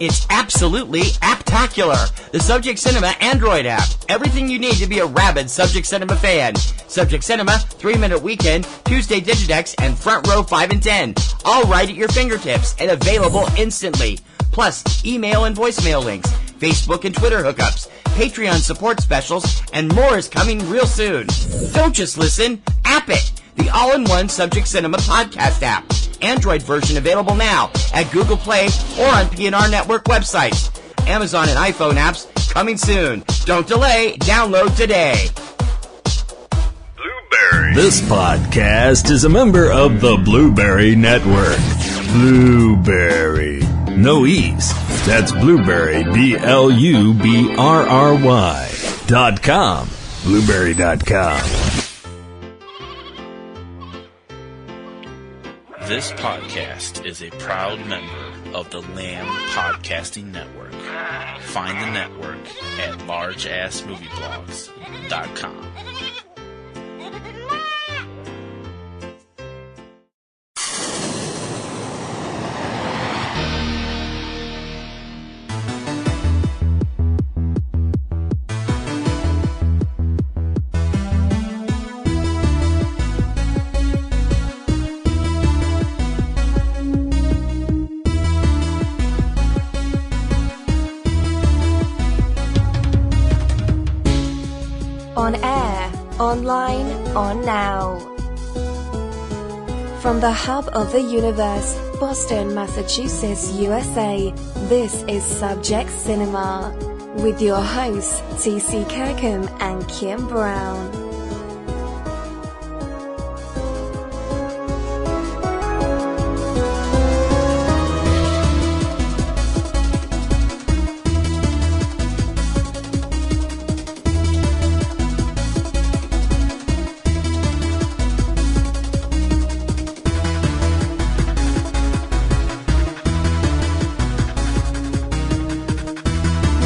It's absolutely apptacular. The Subject Cinema Android app. Everything you need to be a rabid Subject Cinema fan. Subject Cinema, 3-Minute Weekend, Tuesday Digidex, and Front Row 5 and 10. All right at your fingertips and available instantly. Plus, email and voicemail links, Facebook and Twitter hookups, Patreon support specials, and more is coming real soon. Don't just listen, app it. The all-in-one Subject Cinema podcast app. Android version available now at Google Play or on PNR Network websites. Amazon and iPhone apps coming soon. Don't delay. Download today. Blueberry. This podcast is a member of the Blueberry Network. Blueberry. No E's. That's Blueberry, BLUBRRY.com. Blueberry.com. This podcast is a proud member of the Lamb Podcasting Network. Find the network at largeassmovieblogs.com. On air, online, on now. From the hub of the universe, Boston, Massachusetts, USA, this is Subject Cinema, with your hosts, T.C. Kirkham and Kim Brown.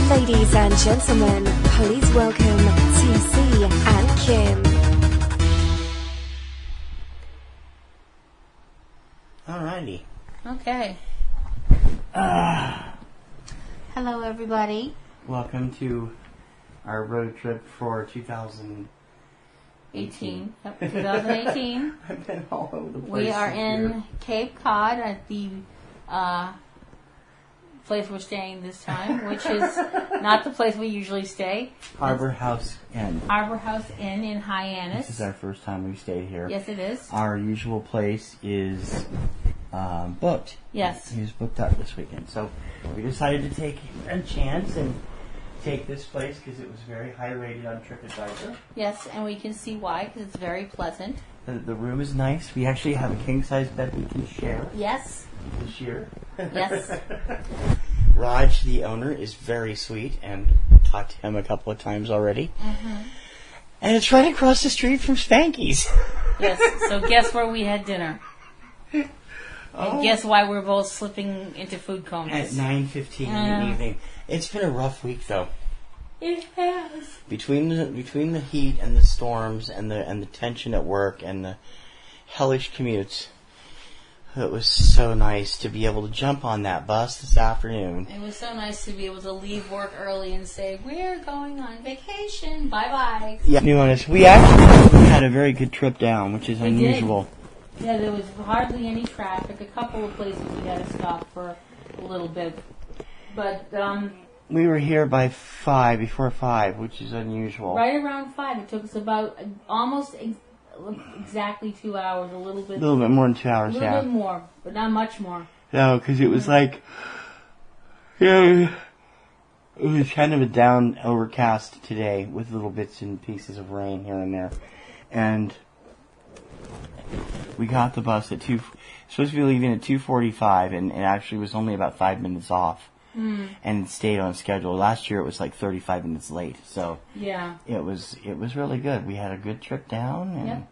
Ladies and gentlemen, please welcome TC and Kim. Alrighty. Okay. Hello, everybody. Welcome to our road trip for 2018. Yep, 2018. I've been all over the place. We are in Cape Cod at the place we're staying this time, which is not the place we usually stay. Harbor House Inn. Harbor House Inn in Hyannis. This is our first time we've stayed here. Yes, it is. Our usual place is booked. Yes. He was booked up this weekend. So we decided to take a chance and take this place because it was very high rated on TripAdvisor. Yes, and we can see why, because it's very pleasant. The room is nice. We actually have a king-size bed we can share. Yes. This year. Yes. Raj, the owner, is very sweet, and talked to him a couple of times already. Mm-hmm. And it's right across the street from Spanky's. Yes, so guess where we had dinner? And guess why we're both slipping into food comas? At 9:15 in the evening. It's been a rough week, though. It has. Between the heat and the storms and the tension at work and the hellish commutes, it was so nice to be able to jump on that bus this afternoon. It was so nice to be able to leave work early and say, we're going on vacation. Bye-bye. Yeah, new on us. We actually had a very good trip down, which is unusual. Did. Yeah, there was hardly any traffic. A couple of places we had to stop for a little bit. But, we were here by before 5, which is unusual. Right around 5. It took us about almost exactly 2 hours, a little bit more than 2 hours, a little bit more, but not much more. No, because it was like, it was kind of a down, overcast today with little bits and pieces of rain here and there. And we got the bus at supposed to be leaving at 2:45, and it actually was only about 5 minutes off. And it stayed on schedule. Last year it was like 35 minutes late, so yeah, it was really good. We had a good trip down, and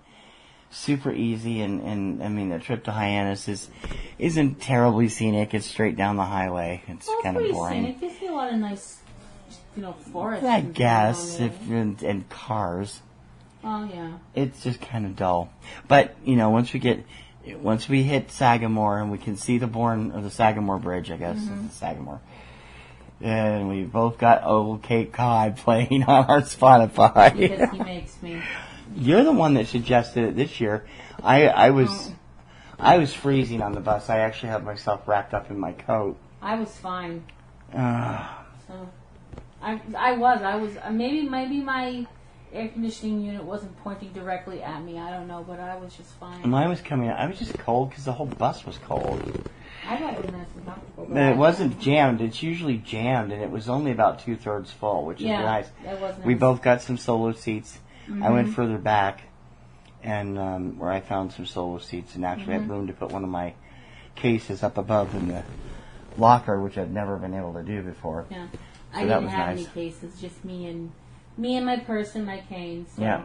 super easy. And I mean, the trip to Hyannis isn't terribly scenic. It's straight down the highway. It's kind of boring. Scenic. You see a lot of nice, forests. I guess and cars. Oh yeah. It's just kind of dull. But once we get once we hit Sagamore and we can see the Sagamore Bridge, I guess, it's Sagamore. And we both got old Cape Cod playing on our Spotify. Because he makes me. You're the one that suggested it this year. I was freezing on the bus. I actually had myself wrapped up in my coat. I was fine. So I was maybe my air conditioning unit wasn't pointing directly at me. I don't know, but I was just fine. Mine was coming out. I was just cold because the whole bus was cold. I thought it was nice and comfortable. But it wasn't jammed. It's usually jammed, and it was only about 2/3 full, which is nice. That was nice. We both got some solo seats. I went further back, and where I found some solo seats, and actually had room to put one of my cases up above in the locker, which I've never been able to do before. Yeah, So I that didn't was have nice. any cases, just me and my purse and my cane. So. Yeah.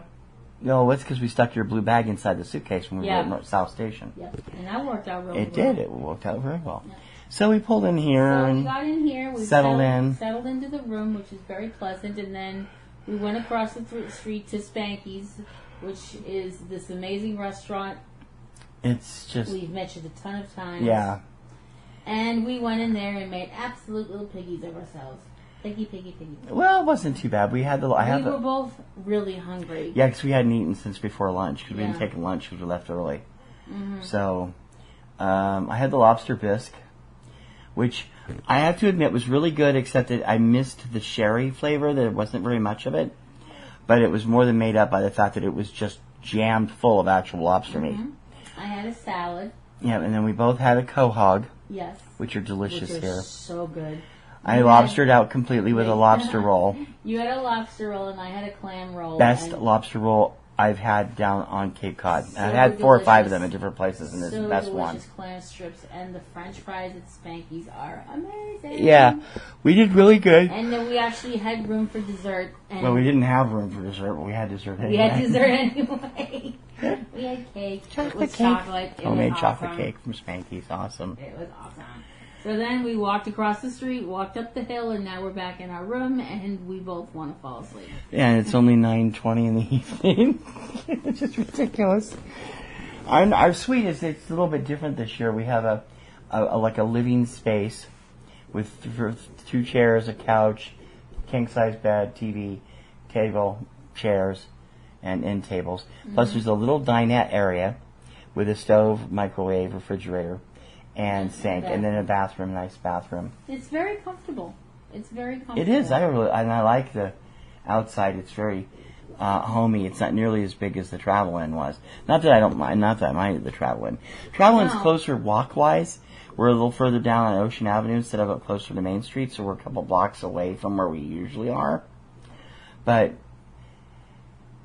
No, it's because we stuck your blue bag inside the suitcase when we were at South Station. Yep, and that worked out really well. It did. It worked out very well. Yeah. So we pulled in here So we and got in here. We settled in. Settled into the room, which is very pleasant, and then we went across the street to Spanky's, which is this amazing restaurant. It's just... We've mentioned a ton of times. Yeah. And we went in there and made absolute little piggies of ourselves. Piggy. Well, it wasn't too bad. We had the... We were both really hungry. Yeah, because we hadn't eaten since before lunch, because we didn't take lunch because we left early. So, I had the lobster bisque, which I have to admit was really good, except that I missed the sherry flavor. There wasn't very much of it. But it was more than made up by the fact that it was just jammed full of actual lobster meat. I had a salad. Yeah, and then we both had a quahog. Yes. Which are delicious which are here. So good. I lobstered out completely with a lobster roll. You had a lobster roll and I had a clam roll. Best lobster roll I've had down on Cape Cod. So I've had 4 or 5 of delicious. them at different places, and this is the So best one. delicious clam strips, and the French fries at Spanky's are amazing. Yeah, we did really good. And then we actually had room for dessert. And Well, we didn't have room for dessert, but we had dessert anyway. We had dessert anyway. We had cake. It was chocolate. It Homemade was chocolate awesome. cake from Spanky's. Awesome. It was awesome. So then we walked across the street, walked up the hill, and now we're back in our room, and we both want to fall asleep. Yeah, and it's only 9:20 in the evening. It's just ridiculous. Our suite is it's a little bit different this year. We have a like a living space with 2 chairs, a couch, king size bed, TV, table, chairs, and end tables. Plus, there's a little dinette area with a stove, microwave, refrigerator, and sink, and then a bathroom, nice bathroom. It's very comfortable. It is. I like the outside. It's very homey. It's not nearly as big as the Travel-In was. Not that I don't mind. Not that I minded the Travel-In. Travel-In's closer walk-wise. We're a little further down on Ocean Avenue instead of up closer to Main Street, so we're a couple blocks away from where we usually are. But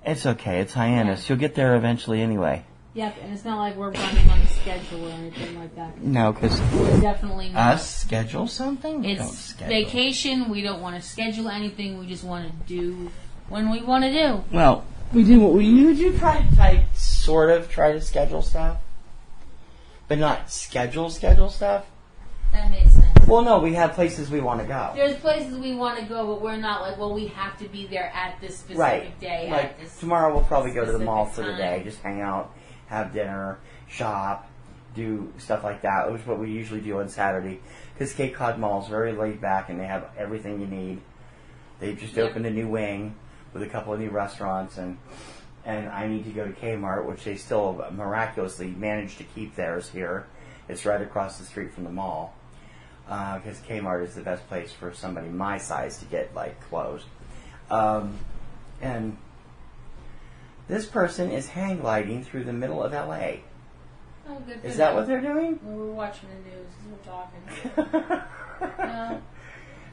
it's okay. It's Hyannis. You'll get there eventually anyway. Yep, and it's not like we're running on a schedule or anything like that. No, because we're definitely not. Schedule something? It's vacation. We don't want to schedule anything. We just want to do when we want to do. Well, we do. Would you try to schedule stuff, but not schedule stuff? That makes sense. Well, no, we have places we want to go. There's places we want to go, but we're not like, well, we have to be there at this specific day. Like at this tomorrow, we'll probably go to the mall for time. the day, just hang out, have dinner, shop, do stuff like that, which is what we usually do on Saturday. Because Cape Cod Mall is very laid back and they have everything you need. They've just opened a new wing with a couple of new restaurants, and I need to go to Kmart, which they still miraculously managed to keep theirs here. It's right across the street from the mall. Because Kmart is the best place for somebody my size to get clothes. And this person is hang gliding through the middle of LA. Oh, good. Is that what they're doing? Well, we're watching the news. We're talking.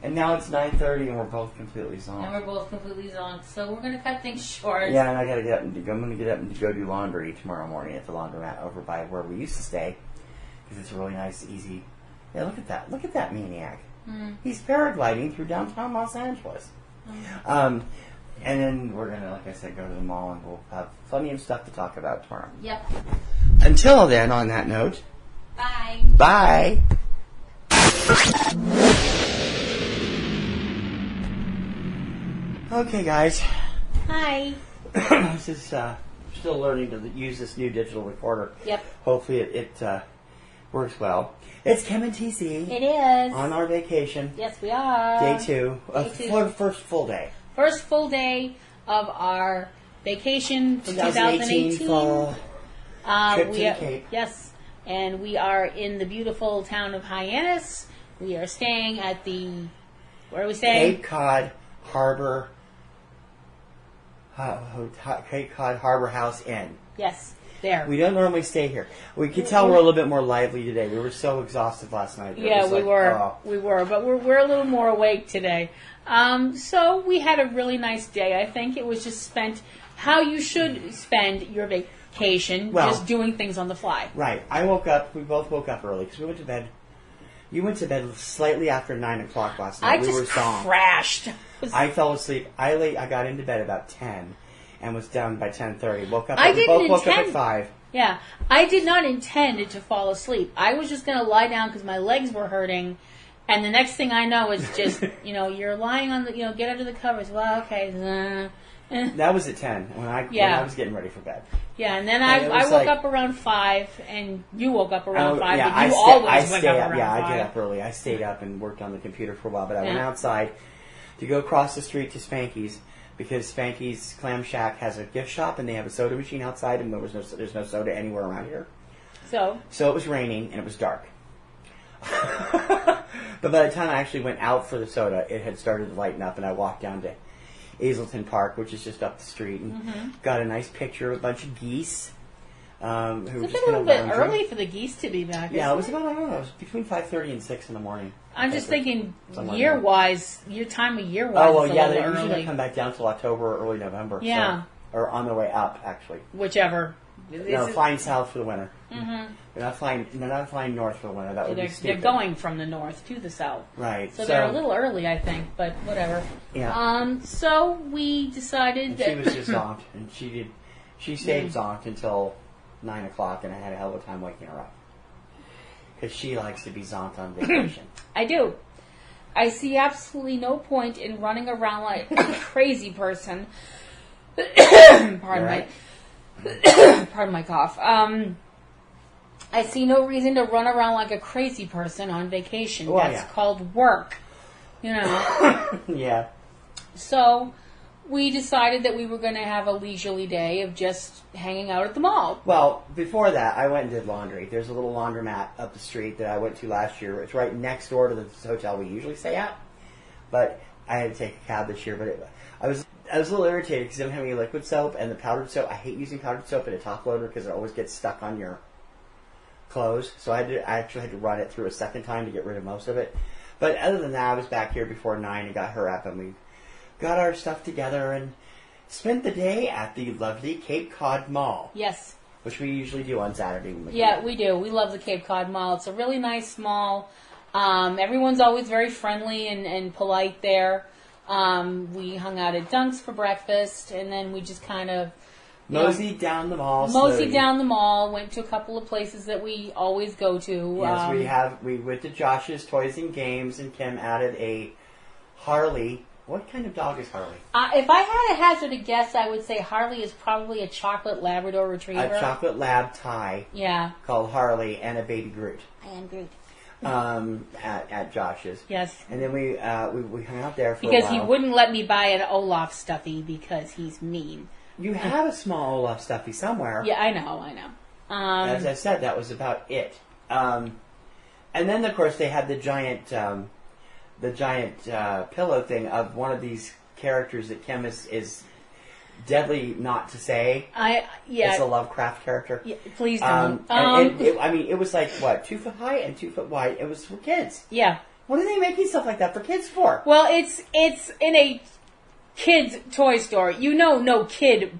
And now it's 9:30 and we're both completely zonked. And we're both completely zonked. So we're going to cut things short. Yeah, and I'm going to get up and go do laundry tomorrow morning at the laundromat over by where we used to stay. Because it's a really nice, easy... Yeah, look at that. Look at that maniac. He's paragliding through downtown Los Angeles. And then we're going to, like I said, go to the mall and we'll have plenty of stuff to talk about tomorrow. Yep. Until then, on that note... Bye. Bye. Okay, guys. Hi. This is still learning to use this new digital recorder. Yep. Hopefully it works well. It's Kim and TC. It is. On our vacation. Yes, we are. Day 2. Day 2. First full day. First full day of our vacation for 2018. Fall trip to the Cape. Yes. And we are in the beautiful town of Hyannis. We are staying at the... Where are we staying? Cape Cod Harbor... Cape Cod Harbor House Inn. Yes. There. We don't normally stay here. We could tell we're a little bit more lively today. We were so exhausted last night. Yeah, we were. We were, but we're a little more awake today. So we had a really nice day. I think it was just spent how you should spend your vacation, just doing things on the fly. Right. I woke up. We both woke up early because we went to bed. You went to bed slightly after 9 o'clock last night. I just crashed. I fell asleep. I got into bed about 10. And was down by 10:30. Woke up. We both woke up at 5. Yeah, I did not intend to fall asleep. I was just going to lie down because my legs were hurting, and the next thing I know is just you're lying on the get under the covers. Well, okay. That was at 10 when I was getting ready for bed. Yeah, and then I woke up around 5, and you woke up around 5. Yeah, but you always wake up around 5. Yeah, I get up early. I stayed up and worked on the computer for a while, but I went outside to go across the street to Spanky's. Because Spanky's Clam Shack has a gift shop and they have a soda machine outside and there's no soda anywhere around here. So it was raining and it was dark. But by the time I actually went out for the soda, it had started to lighten up and I walked down to Hazelton Park, which is just up the street, and got a nice picture of a bunch of geese. It's a little bit early for the geese to be back. Yeah, it was about, it was between 5:30 and 6 in the morning. I'm just thinking year-wise, your time of year-wise is a little they early. usually don't come back down till October or early November. Yeah. So, or on their way up, actually. Whichever. No, flying south for the winter. Mm-hmm. They're not flying north for the winter. That would be stupid. They're going from the north to the south. Right. So they're a little early, I think, but whatever. Yeah. So we decided that... She was just zonked, and she stayed zonked until 9 o'clock, and I had a hell of a time waking her up. Because she likes to be zonked on vacation. I do. I see absolutely no point in running around like a crazy person. Pardon my cough. I see no reason to run around like a crazy person on vacation. That's called work. Yeah. So we decided that we were going to have a leisurely day of just hanging out at the mall. Well, before that, I went and did laundry. There's a little laundromat up the street that I went to last year. It's right next door to the hotel we usually stay at. But I had to take a cab this year. But I was a little irritated because I'm having liquid soap and the powdered soap. I hate using powdered soap in a top loader because it always gets stuck on your clothes. So I actually had to run it through a second time to get rid of most of it. But other than that, I was back here before 9 and got her up, and we got our stuff together and spent the day at the lovely Cape Cod Mall. Yes. Which we usually do on Saturday. Yeah, we do. We love the Cape Cod Mall. It's a really nice mall. Everyone's always very friendly and polite there. We hung out at Dunk's for breakfast, and then we just kind of... Moseyed down the mall. Went to a couple of places that we always go to. Yes, we went to Josh's Toys and Games, and Kim added a Harley. What kind of dog is Harley? If I had to hazard a guess, I would say Harley is probably a chocolate Labrador Retriever. A chocolate lab tie. Yeah. Called Harley, and a baby Groot. I am Groot. At Josh's. Yes. And then we hung out there for a while. Because he wouldn't let me buy an Olaf stuffy because he's mean. You have a small Olaf stuffy somewhere. Yeah, I know. As I said, that was about it. And then, of course, they had the giant pillow thing of one of these characters that Kim is deadly not to say. It's a Lovecraft character. Yeah, please don't. It was like, 2 foot high and 2 foot wide. It was for kids. Yeah. What are they making stuff like that for kids for? Well, it's in a kids' toy store. No kid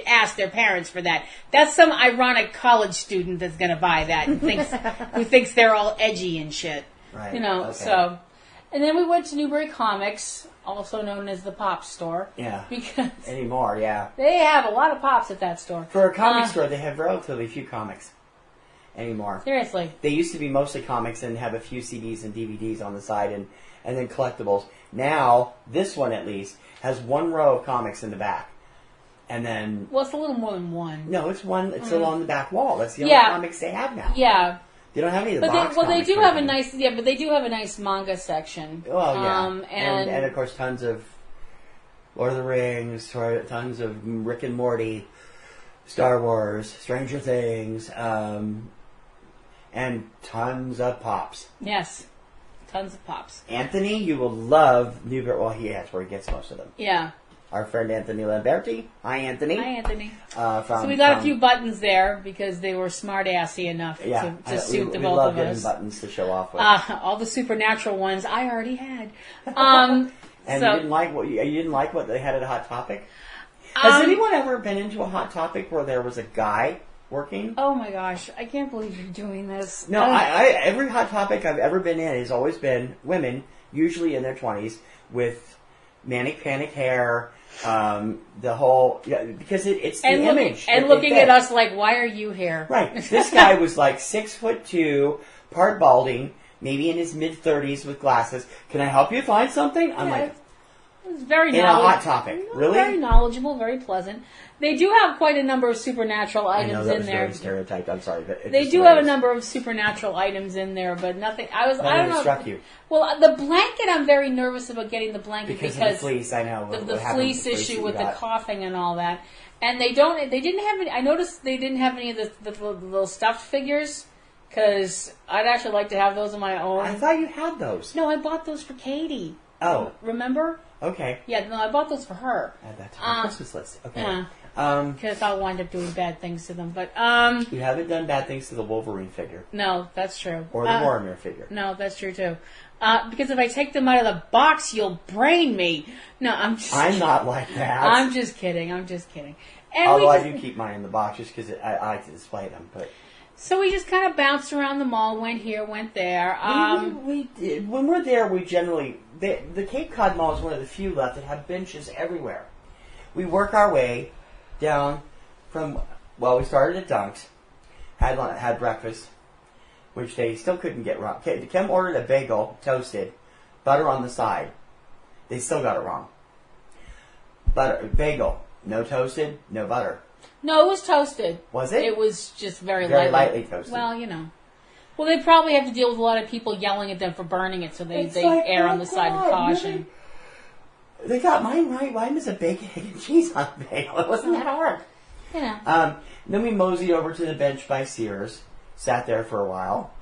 asked their parents for that. That's some ironic college student that's going to buy that and who thinks they're all edgy and shit. Right. Okay. So, and then we went to Newbury Comics, also known as the Pop Store. Yeah. Because anymore, yeah. They have a lot of pops at that store. For a comic store, they have relatively few comics anymore. Seriously. They used to be mostly comics and have a few CDs and DVDs on the side and then collectibles. Now, this one at least, has one row of comics in the back. And then... Well, it's a little more than one. No, it's one. It's along the back wall. That's the only comics they have now. Yeah. They don't have any of the But box they comics do or have a anything. nice, but they do have a nice manga section. Well, yeah. And of course, tons of Lord of the Rings, tons of Rick and Morty, Star Wars, Stranger Things, and tons of Pops. Yes. Tons of Pops. Anthony, you will love Newberry. Well, that's where he gets most of them. Yeah. Our friend Anthony Lamberti. Hi, Anthony. Hi, Anthony. So we got a few buttons there because they were smart-assy enough to suit the both love of us. getting buttons to show off with. All the supernatural ones I already had. And you didn't like what they had at Hot Topic? Has anyone ever been into a Hot Topic where there was a guy working? Oh my gosh, I can't believe you're doing this. No, every Hot Topic I've ever been in has always been women, usually in their 20s, with manic panic hair, the whole, because it's the image. And looking at us like, why are you here? Right. This guy was like 6'2", part balding, maybe in his mid-30s with glasses. Can I help you find something? I'm like, it's very in a Hot Topic. Really? Very knowledgeable, very pleasant. They do have quite a number of supernatural items I know that in was there. very stereotyped. I'm sorry, but They do have a number of supernatural items in there, but nothing. I don't know. Struck you Well, the blanket. I'm very nervous about getting the blanket because of the fleece. I know the fleece issue with the coughing and all that. And they didn't have any. I noticed they didn't have any of the little stuffed figures because I'd actually like to have those of my own. I thought you had those. No, I bought those for Katie. Oh, remember? Okay. Yeah, no, I bought those for her. Add that to my Christmas list. Okay. Yeah. Because I'll wind up doing bad things to them. But you haven't done bad things to the Wolverine figure. No, that's true. Or the Boromir figure. No, that's true too. Because if I take them out of the box, you'll brain me. No, I'm not like that. I'm just kidding. And although I do keep mine in the box just because I like to display them. But so we just kind of bounced around the mall, went here, went there. We did. When we're there, we generally the Cape Cod Mall is one of the few left that have benches everywhere. We work our way down from, we started at Dunk's, had breakfast, which they still couldn't get wrong. Kim ordered a bagel, toasted, butter on the side. They still got it wrong. Bagel, no toasted, no butter. No, it was toasted. Was it? It was just very lightly toasted. Well, Well, they probably have to deal with a lot of people yelling at them for burning it, so they err on the side of caution. Really? They got mine right. Mine was a bacon, egg, and cheese on bagel. It wasn't that hard. Yeah. Then we moseyed over to the bench by Sears. Sat there for a while.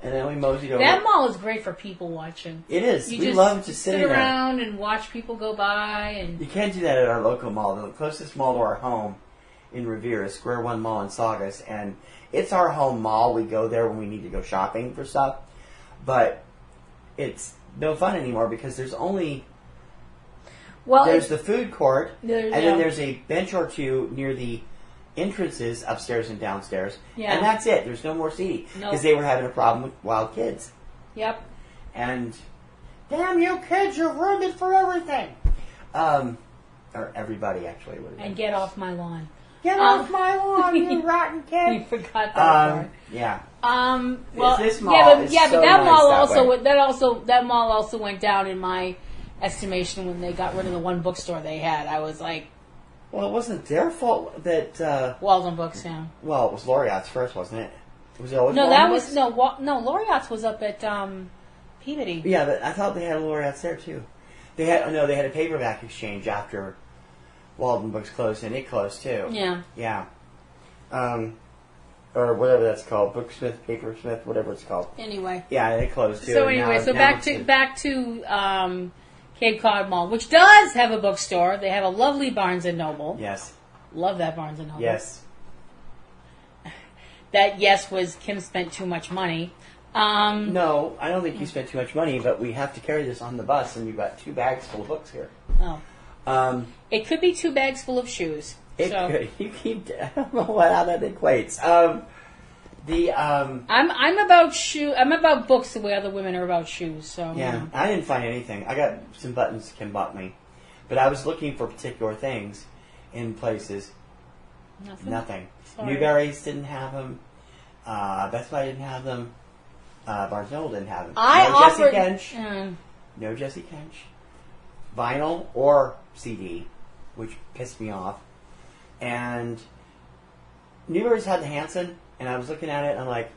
And then we moseyed over. That mall is great for people watching. It is. We just love to sit around and watch people go by. And you can't do that at our local mall. The closest mall to our home in Revere is Square One Mall in Saugus. And it's our home mall. We go there when we need to go shopping for stuff. But it's no fun anymore because there's only... there's the food court, and then there's a bench or two near the entrances upstairs and downstairs, and that's it. There's no more seating because they were having a problem with wild kids. Yep. And damn you kids, you've ruined it for everything. Or everybody actually would have been. And get off my lawn. Get off my lawn, you rotten kid! You forgot that part. Yeah. Well, this mall but is that so mall nice that mall also went down in my estimation when they got rid of the one bookstore they had. I was like, well, it wasn't their fault that Walden Books, yeah. Well, it was Laureate's first, wasn't it? Was it always no? Walden That Books? was no. Laureate's was up at Peabody. Yeah, but I thought they had a Laureate's there too. They had a paperback exchange after Walden Books closed, and it closed too. Yeah. Yeah. Or whatever that's called, Booksmith, Papersmith, whatever it's called. Anyway. Yeah, it closed too. So anyway, back to Cape Cod Mall, which does have a bookstore. They have a lovely Barnes and Noble. Yes. Love that Barnes and Noble. Yes. That was Kim spent too much money. No, I don't think you spent too much money, but we have to carry this on the bus, and you've got 2 bags full of books here. Oh. It could be 2 bags full of shoes. It could. You keep. I don't know how that equates. I'm about books the way other women are about shoes. So yeah, I didn't find anything. I got some buttons Kim bought me, but I was looking for particular things in places. Nothing. Sorry. Newberry's didn't have them. Best Buy didn't have them. Barnes & Noble didn't have them. Jesse Kench. No Jesse Kench. Vinyl or CD, which pissed me off. And Newberry's had the Hanson, and I was looking at it, and I'm like,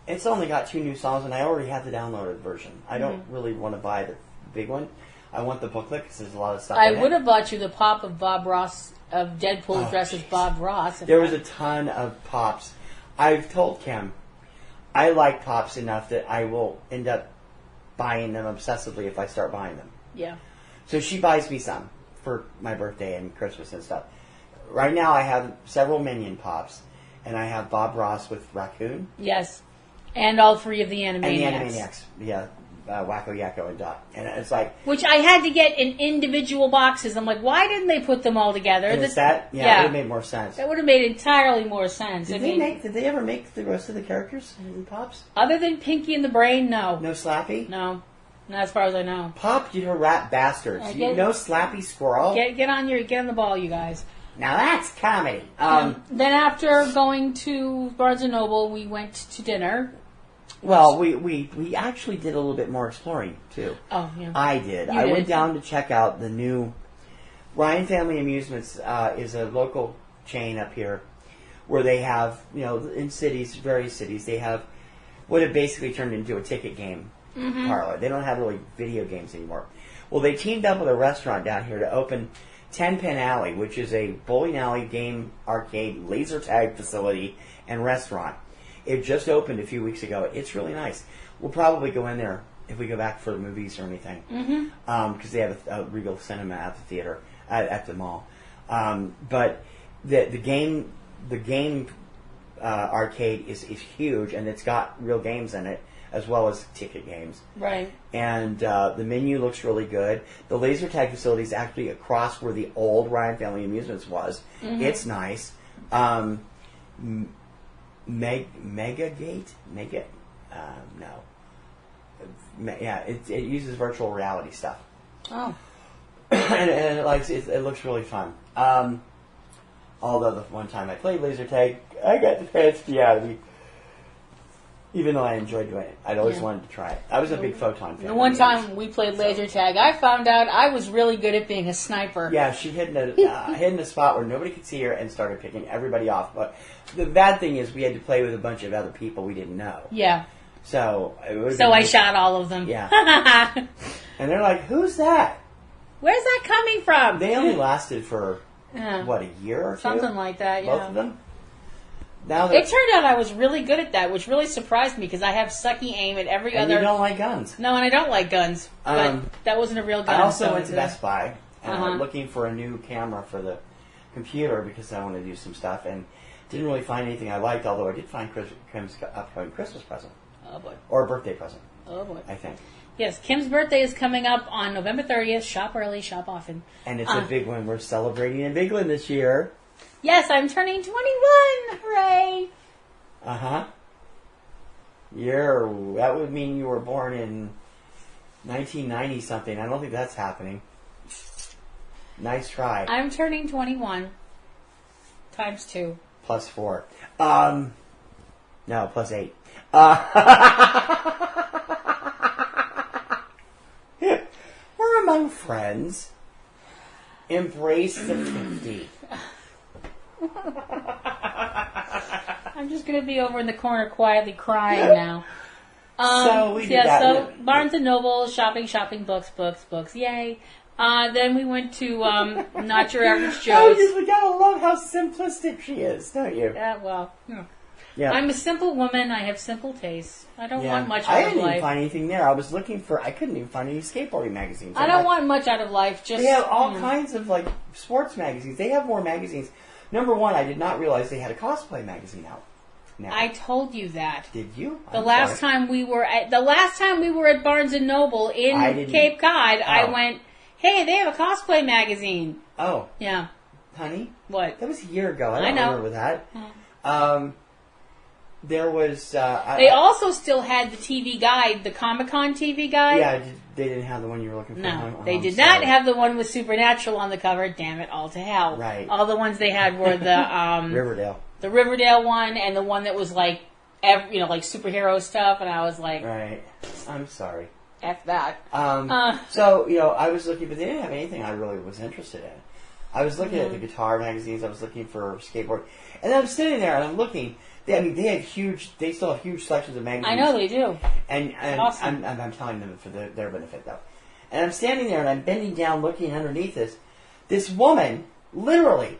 it's only got 2 new songs, and I already have the downloaded version. I don't really want to buy the big one. I want the booklet because there's a lot of stuff in it. I would have bought you the pop of Bob Ross, of Deadpool dressed as Bob Ross. There was a ton of pops. I've told Kim, I like pops enough that I will end up buying them obsessively if I start buying them. Yeah. So she buys me some for my birthday and Christmas and stuff. Right now I have several Minion pops, and I have Bob Ross with Raccoon. Yes. And all 3 of the Animaniacs. And the Animaniacs. Yeah. Wacko, Yakko, and Dot. And it's like... Which I had to get in individual boxes. I'm like, why didn't they put them all together? And is that? Yeah, it would have made more sense. That would have made entirely more sense. Did they ever make the rest of the characters in Pops? Other than Pinky and the Brain, no. No Slappy? No. Not as far as I know. Pop, you rat bastards. You know Slappy Squirrel? Get on the ball, you guys. Now that's comedy. Then after going to Barnes & Noble, we went to dinner. Well, we actually did a little bit more exploring, too. Oh, yeah. I did. I went down to check out the new... Ryan Family Amusements is a local chain up here where they have, in cities, various cities, they have what it basically turned into a ticket game parlor. They don't have really video games anymore. Well, they teamed up with a restaurant down here to open 10 Pin Alley, which is a bowling alley, game, arcade, laser tag facility, and restaurant. It just opened a few weeks ago. It's really nice. We'll probably go in there if we go back for the movies or anything, because they have a Regal Cinema at the theater at the mall. But the game arcade is huge, and it's got real games in it as well as ticket games. Right. And the menu looks really good. The laser tag facility is actually across where the old Ryan Family Amusements was. It's nice. Megagate? No. It uses virtual reality stuff. Oh. and it looks really fun. Although the one time I played laser tag, I got the pants beat out of me. Even though I enjoyed doing it. I'd always wanted to try it. I was a big Photon fan. The one time we played laser tag, I found out I was really good at being a sniper. Yeah, she hid in a spot where nobody could see her and started picking everybody off. But the bad thing is we had to play with a bunch of other people we didn't know. Yeah. So I shot all of them. Yeah. And they're like, who's that? Where's that coming from? They only lasted for, a year or two? Something like that, yeah. Both of them? It turned out I was really good at that, which really surprised me because I have sucky aim at every other... And you don't like guns. No, and I don't like guns. But that wasn't a real gun. I also went to Best Buy and I'm looking for a new camera for the computer because I want to do some stuff and didn't really find anything I liked, although I did find Kim's upcoming Christmas present. Oh, boy. Or a birthday present. Oh, boy. I think. Yes, Kim's birthday is coming up on November 30th. Shop early, shop often. And it's a big one. We're celebrating in Bigland this year. Yes, I'm turning 21. Hooray! Uh-huh. That would mean you were born in 1990 something. I don't think that's happening. Nice try. I'm turning 21. Times 2. Plus 4. No, plus 8. We're among friends. Embrace the 50. I'm just going to be over in the corner quietly crying now. So we did that. So Barnes & Noble, shopping, books, yay. Then we went to Not Your Average Joe's. We gotta love how simplistic she is, don't you? Yeah, well, yeah. I'm a simple woman. I have simple tastes. I don't want much out of life. I didn't even find anything there. I was looking for... I couldn't even find any skateboarding magazines. I don't want much out of life. Just they have all kinds of sports magazines. They have more magazines. Number one, I did not realize they had a cosplay magazine out. Now. I told you that. Did you? The last time we were at Barnes & Noble in Cape Cod, I went, hey, they have a cosplay magazine. Oh. Yeah. Honey? What? That was a year ago. I don't remember that. There was... they also still had the TV guide, the Comic-Con TV guide. Yeah, they didn't have the one you were looking for. No, they did not have the one with Supernatural on the cover. Damn it, all to hell. Right. All the ones they had were the... Riverdale. The Riverdale one and the one that was like superhero stuff, and I was like... Right. I'm sorry. F that. So, I was looking, but they didn't have anything I really was interested in. I was looking at the guitar magazines. I was looking for skateboard, and I'm sitting there and I'm looking. They still have huge selections of magazines. I know they do. And awesome. I'm telling them for their benefit though. And I'm standing there and I'm bending down, looking underneath this. This woman literally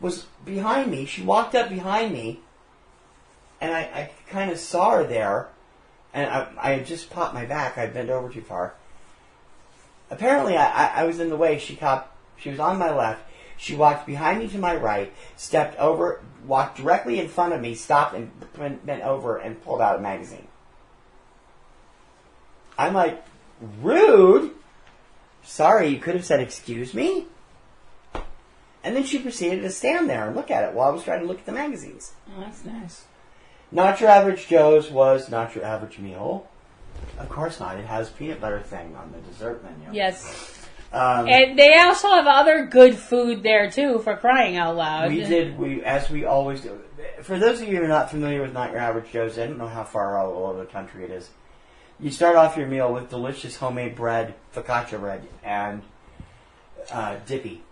was behind me. She walked up behind me, and I kind of saw her there, and I had just popped my back. I bent over too far. Apparently, I was in the way. She was on my left. She walked behind me to my right, stepped over, walked directly in front of me, stopped and bent over and pulled out a magazine. I'm like, rude. Sorry, you could have said, excuse me? And then she proceeded to stand there and look at it while I was trying to look at the magazines. Oh, that's nice. Not Your Average Joe's was Not Your Average Meal. Of course not. It has peanut butter thing on the dessert menu. Yes. And they also have other good food there, too, for crying out loud. As we always do. For those of you who are not familiar with Not Your Average Joe's, I don't know how far all over the country it is. You start off your meal with delicious homemade bread, focaccia bread, and dipping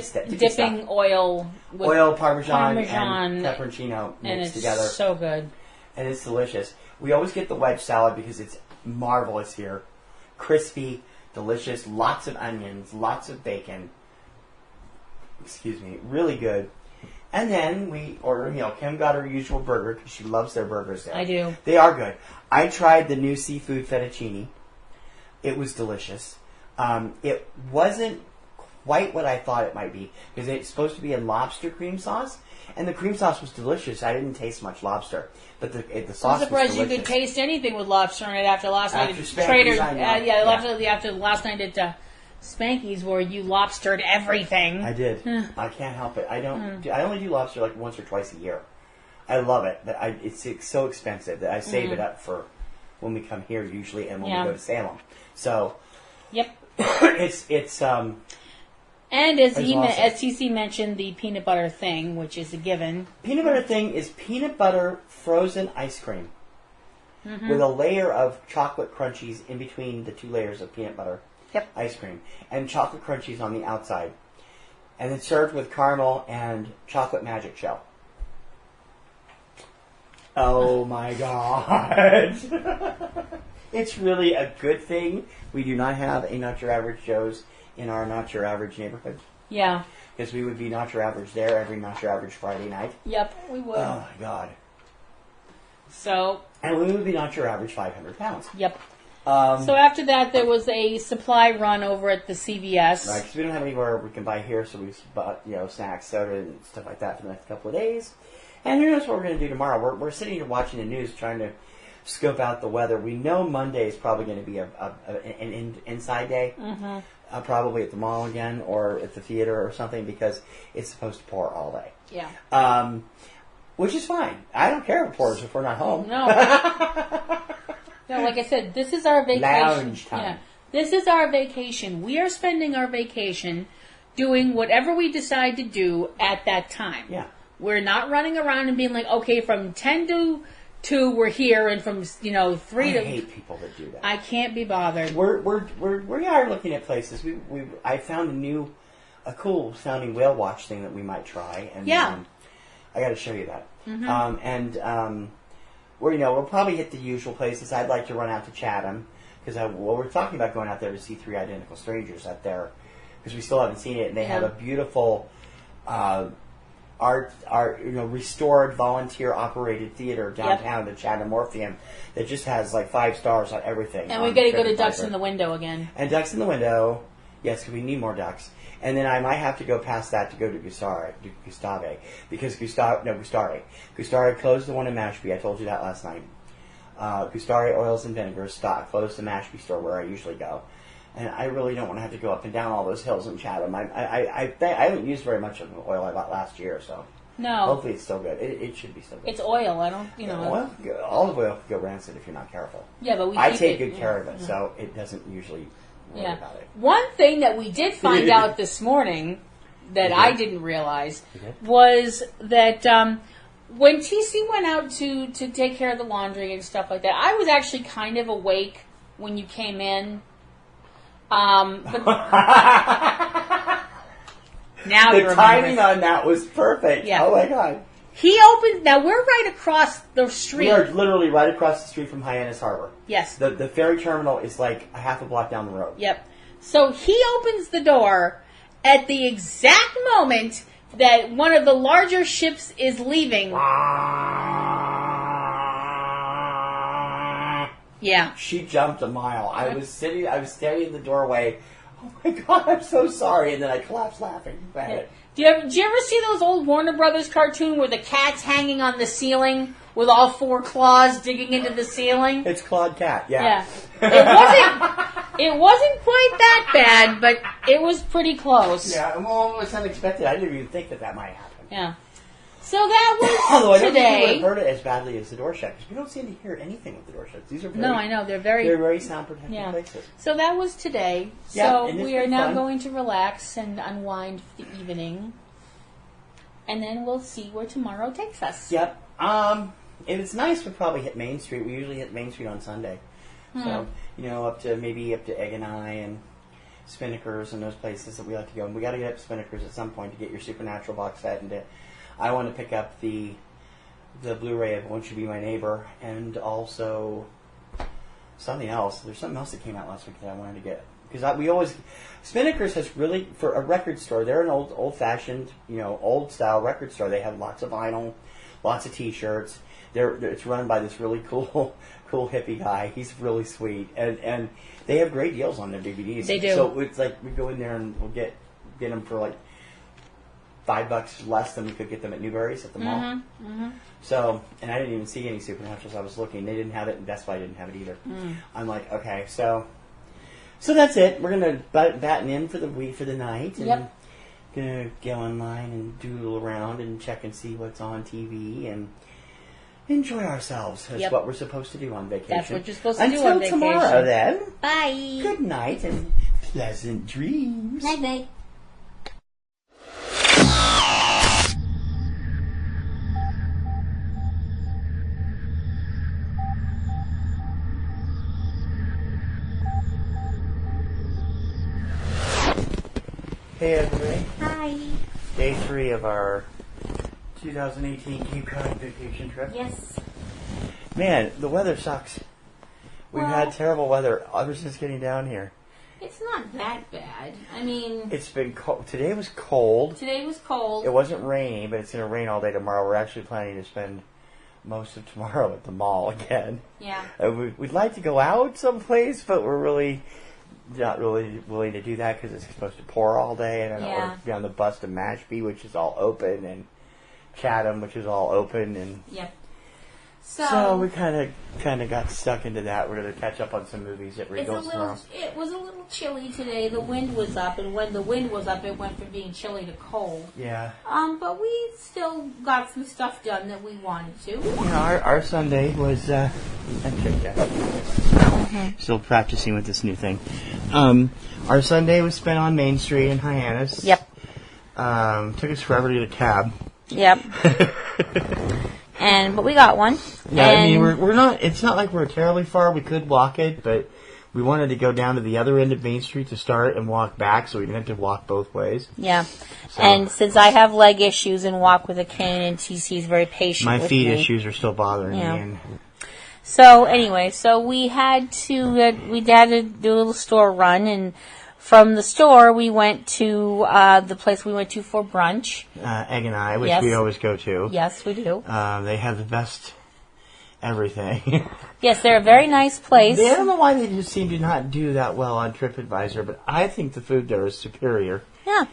stuff. Oil with Parmesan and pepperoncino mixed together. It's so good. And it's delicious. We always get the wedge salad because it's marvelous here. Crispy, delicious, lots of onions, lots of bacon. Excuse me, really good. And then we order a meal. Kim got her usual burger because she loves their burgers there. I do. They are good. I tried the new seafood fettuccine. It was delicious. It wasn't quite what I thought it might be because it's supposed to be in lobster cream sauce, and the cream sauce was delicious. I didn't taste much lobster, but the sauce was delicious. I'm surprised you could taste anything with lobster in it after last night at Trader. After last night at Spanky's, where you lobstered everything. I did. I can't help it. I don't. I only do lobster like once or twice a year. I love it, but it's so expensive that I save it up for when we come here usually, and when we go to Salem. So, yep, it's And as awesome. as TC mentioned, the peanut butter thing, which is a given. Peanut butter thing is peanut butter frozen ice cream with a layer of chocolate crunchies in between the two layers of peanut butter ice cream, and chocolate crunchies on the outside, and then served with caramel and chocolate magic shell. Oh my God. It's really a good thing we do not have a Not Your Average Joe's in our Not Your Average neighborhood. Yeah. Because we would be Not Your Average there every Not Your Average Friday night. Yep, we would. Oh my God. So. And we would be Not Your Average 500 pounds. Yep. So after that, there was a supply run over at the CVS. Right, because we don't have anywhere we can buy here, so we bought, snacks, soda, and stuff like that for the next couple of days. And who knows what we're going to do tomorrow. We're sitting here watching the news, trying to scope out the weather. We know Monday is probably going to be an inside day, probably at the mall again, or at the theater or something, because it's supposed to pour all day. Yeah. Which is fine. I don't care if it pours if we're not home. No. No, like I said, this is our vacation. Lounge time. Yeah. This is our vacation. We are spending our vacation doing whatever we decide to do at that time. Yeah. We're not running around and being like, okay, from 10 to 2 we're here, and from 3 to... I hate people that do that. I can't be bothered. We are looking at places. I found a cool sounding whale watch thing that we might try. And, I got to show you that. We'll probably hit the usual places. I'd like to run out to Chatham because we're talking about going out there to see Three Identical Strangers out there because we still haven't seen it, and they have a beautiful restored volunteer operated theater downtown, the Chatham Orpheum, that just has like 5 stars on everything. And we got to go to Ducks in the Window again. And Ducks in the Window, yes, because we need more ducks. And then I might have to go past that to go to Gustave, because Gustave closed the one in Mashpee. I told you that last night. Gustave Oils and Vinegars closed the Mashpee store where I usually go. And I really don't want to have to go up and down all those hills in Chatham. I haven't used very much of the oil I bought last year, so no. Hopefully it's still good. It should be still good. It's oil. I don't, Well, olive oil can go rancid if you're not careful. Yeah, but I take good care of it, so it doesn't usually worry about it. One thing that we did find out this morning that I didn't realize was that when TC went out to take care of the laundry and stuff like that, I was actually kind of awake when you came in. But Now the timing on that was perfect. Yeah. Oh my God. He opens. Now we're right across the street. We are literally right across the street from Hyannis Harbor. Yes. The ferry terminal is like a half a block down the road. Yep. So he opens the door at the exact moment that one of the larger ships is leaving. Yeah. She jumped a mile. I was standing in the doorway. Oh my God, I'm so sorry. And then I collapsed laughing at it. Do you ever see those old Warner Brothers cartoon where the cat's hanging on the ceiling with all four claws digging into the ceiling? It's Claude Cat, yeah. It wasn't quite that bad, but it was pretty close. Yeah, well, it was unexpected. I didn't even think that might happen. Yeah. So that was Although I don't think we today. would have heard it as badly as the door shut, because we don't seem to hear anything with the door shut. These are very, No, I know. They're very sound protected places. So that was today. Yeah, So and it's we are been now fun. going to relax and unwind for the evening. And then we'll see where tomorrow takes us. Yep. If it's nice, we'll probably hit Main Street. We usually hit Main Street on Sunday. So, up to Egg and I and Spinnaker's and those places that we like to go. And we got to get up to Spinnaker's at some point to get your Supernatural box set. And I want to pick up the Blu-ray of Won't You Be My Neighbor, and also something else. There's something else that came out last week that I wanted to get. Because Spinnaker's has really, for a record store, they're an old-fashioned, old-style record store. They have lots of vinyl, lots of T-shirts. It's run by this really cool hippie guy. He's really sweet, and they have great deals on their DVDs. They do. So it's like we go in there and we'll get them for like $5 less than we could get them at Newberry's at the mall. Mm-hmm. So, and I didn't even see any Supernaturals. I was looking; they didn't have it, and Best Buy didn't have it either. I'm like, okay, so that's it. We're gonna batten in for the night, and gonna go online and doodle around and check and see what's on TV and enjoy ourselves. That's what we're supposed to do on vacation. That's what you're supposed to do on vacation. Until tomorrow, then. Bye. Good night and pleasant dreams. Night night. Hey everybody. Hi. Day 3 of our 2018 Cape Cod vacation trip. Yes. Man, the weather sucks. We've had terrible weather ever since getting down here. It's not that bad. I mean, It's been cold. Today was cold. today was cold. It wasn't rainy, but it's going to rain all day tomorrow. We're actually planning to spend most of tomorrow at the mall again. Yeah. We'd like to go out someplace, but we're really not really willing to do that because it's supposed to pour all day, and I don't want to be on the bus to Mashpee, which is all open, and Chatham, which is all open, and Yep. so we kind of got stuck into that. We're going to catch up on some movies at Regal's tomorrow. It was a little chilly today. The wind was up, and when the wind was up, it went from being chilly to cold. Yeah. But we still got some stuff done that we wanted to. Our Sunday was still practicing with this new thing. Our Sunday was spent on Main Street in Hyannis. Yep. Took us forever to get a cab. Yep. But we got one. Yeah, I mean we're not. It's not like we're terribly far. We could walk it, but we wanted to go down to the other end of Main Street to start and walk back, so we didn't have to walk both ways. Yeah. So, And since I have leg issues and walk with a cane, and TC is very patient my with feet me. issues are still bothering me. And So anyway, we had to do a little store run, and from the store we went to the place we went to for brunch. Egg and I, which Yes. we always go to. Yes, we do. They have the best everything. Yes, they're a very nice place. I don't know why they just seem to not do that well on TripAdvisor, but I think the food there is superior. Yeah.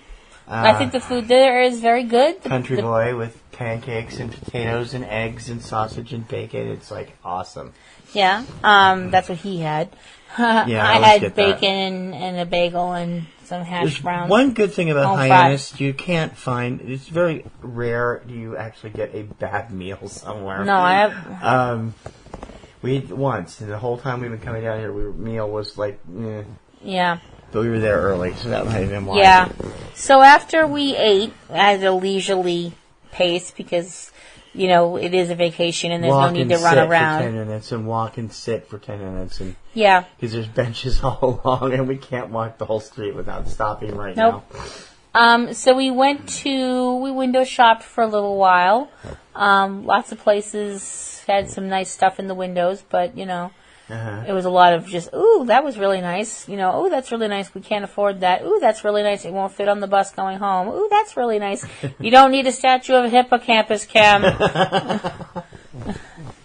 I think the food there is very good. Country Boy with pancakes and potatoes and eggs and sausage and bacon. It's like awesome. Yeah. That's what he had. Yeah, I always had get that. bacon and a bagel and some hash There's browns. one good thing about Home Hyannis, you can't find. It's very rare do you actually get a bad meal somewhere. No, I have. We once, and the whole time we've been coming down here, meal was like, Yeah. but we were there early, so that might have been why. Yeah. So after we ate at a leisurely pace, because it is a vacation and there's no need to run around. For 10 minutes and walk and sit for 10 minutes, and Yeah. because there's benches all along, and we can't walk the whole street without stopping right Nope. now. So we window shopped for a little while. Lots of places had some nice stuff in the windows, but, it was a lot of just, ooh, that was really nice. Ooh, that's really nice. We can't afford that. Ooh, that's really nice. It won't fit on the bus going home. Ooh, that's really nice. You don't need a statue of a hippocampus, Cam.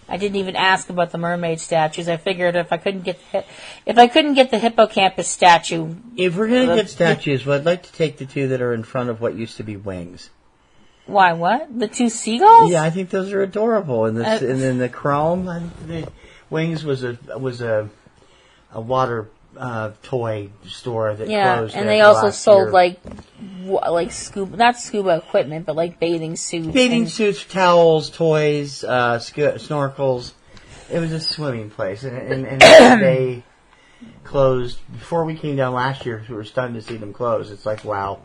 I didn't even ask about the mermaid statues. I figured if I couldn't get the hippocampus statue. If we're going to get statues, well, I'd like to take the two that are in front of what used to be wings. Why, what? The two seagulls? Yeah, I think those are adorable. And then the chrome, the wings was a water toy store that closed. And they also sold like scuba, not scuba equipment, but like bathing suits. Bathing suits, towels, toys, snorkels. It was a swimming place, and they closed before we came down last year. We were stunned to see them close. It's like, wow.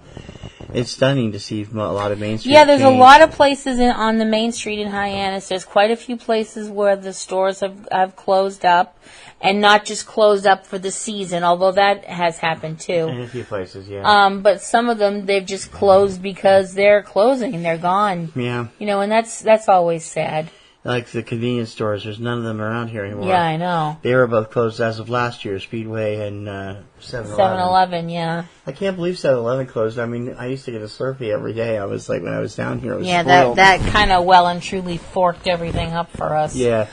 It's stunning to see a lot of Main Street. Yeah, there's a lot of places on the Main Street in Hyannis. There's quite a few places where the stores have closed up, and not just closed up for the season, although that has happened too. In a few places, yeah. But some of them they've just closed because they're closing. They're gone. Yeah. And that's always sad. Like the convenience stores, there's none of them around here anymore. Yeah, I know. They were both closed as of last year, Speedway and 7-Eleven. 7-Eleven, yeah. I can't believe 7-Eleven closed. I mean, I used to get a Slurpee every day. I was like, when I was down here, I was spoiled. that kind of well and truly forked everything up for us. Yeah.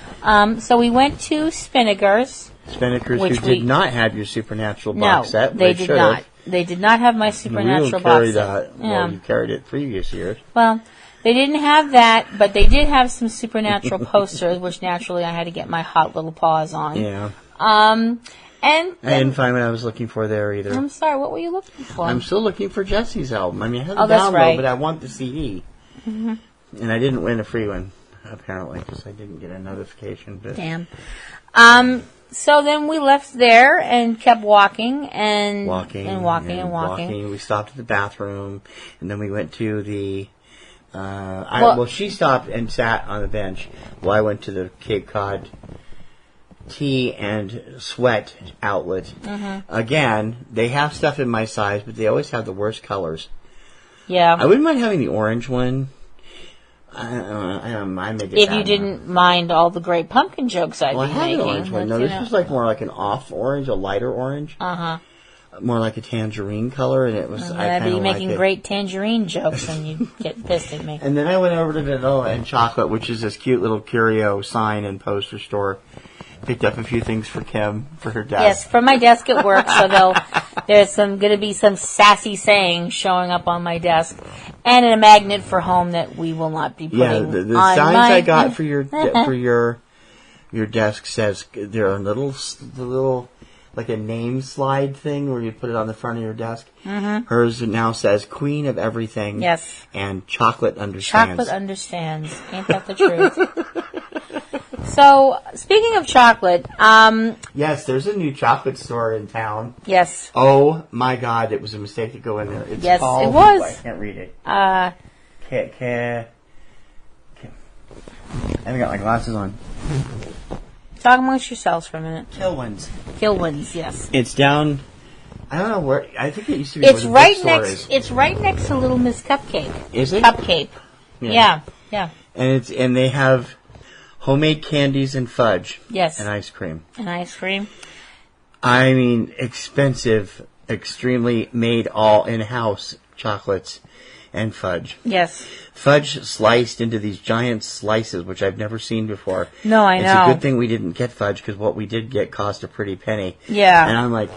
So we went to Spinnaker's. Who did not have your Supernatural box set. No, they did not. They did not have my Supernatural box set. That. Well, you carried it previous years. Well, they didn't have that, but they did have some Supernatural posters, which naturally I had to get my hot little paws on. Yeah. And I didn't find what I was looking for there either. I'm sorry, what were you looking for? I'm still looking for Jesse's album. I mean, I have the that's download, right. but I want the CD. Mm-hmm. And I didn't win a free one, apparently, because I didn't get a notification. But. Damn. So then we left there and kept walking. We stopped at the bathroom, and then we went to the... she stopped and sat on the bench while I went to the Cape Cod tea and sweat outlet. Mm-hmm. Again, they have stuff in my size, but they always have the worst colors. Yeah. I wouldn't mind having the orange one. I may get if you didn't mind all the great pumpkin jokes I'd be making. I have an orange one. No, this was like more like an off orange, a lighter orange. Uh-huh. More like a tangerine color, and it was. I'd be making great tangerine jokes, and you'd get pissed at me. And then I went over to Vanilla and Chocolate, which is this cute little curio sign and poster store. Picked up a few things for Kim for her desk. Yes, for my desk at work. So there's going to be some sassy sayings showing up on my desk, and a magnet for home that we will not be putting. Yeah, the signs I got for your desk says there are little. Like a name slide thing where you put it on the front of your desk. Mm-hmm. Hers now says Queen of Everything. Yes. And Chocolate Understands. Chocolate Understands. Ain't that the truth? So, speaking of chocolate, yes, there's a new chocolate store in town. Yes. Oh my God, it was a mistake to go in there. It's yes, called, it was. I can't read it. I haven't got my glasses on. Talk amongst yourselves for a minute. Kilwins, yes. It's down. I don't know where. I think it used to be. It's right next. It's right next to Little Miss Cupcake. Is it? Cupcake. Yeah. And they have homemade candies and fudge. Yes. And ice cream. I mean, expensive, extremely made all in-house chocolates and fudge. Yes. Fudge sliced into these giant slices, which I've never seen before. No, I know. It's a good thing we didn't get fudge, because what we did get cost a pretty penny. Yeah. And I'm like,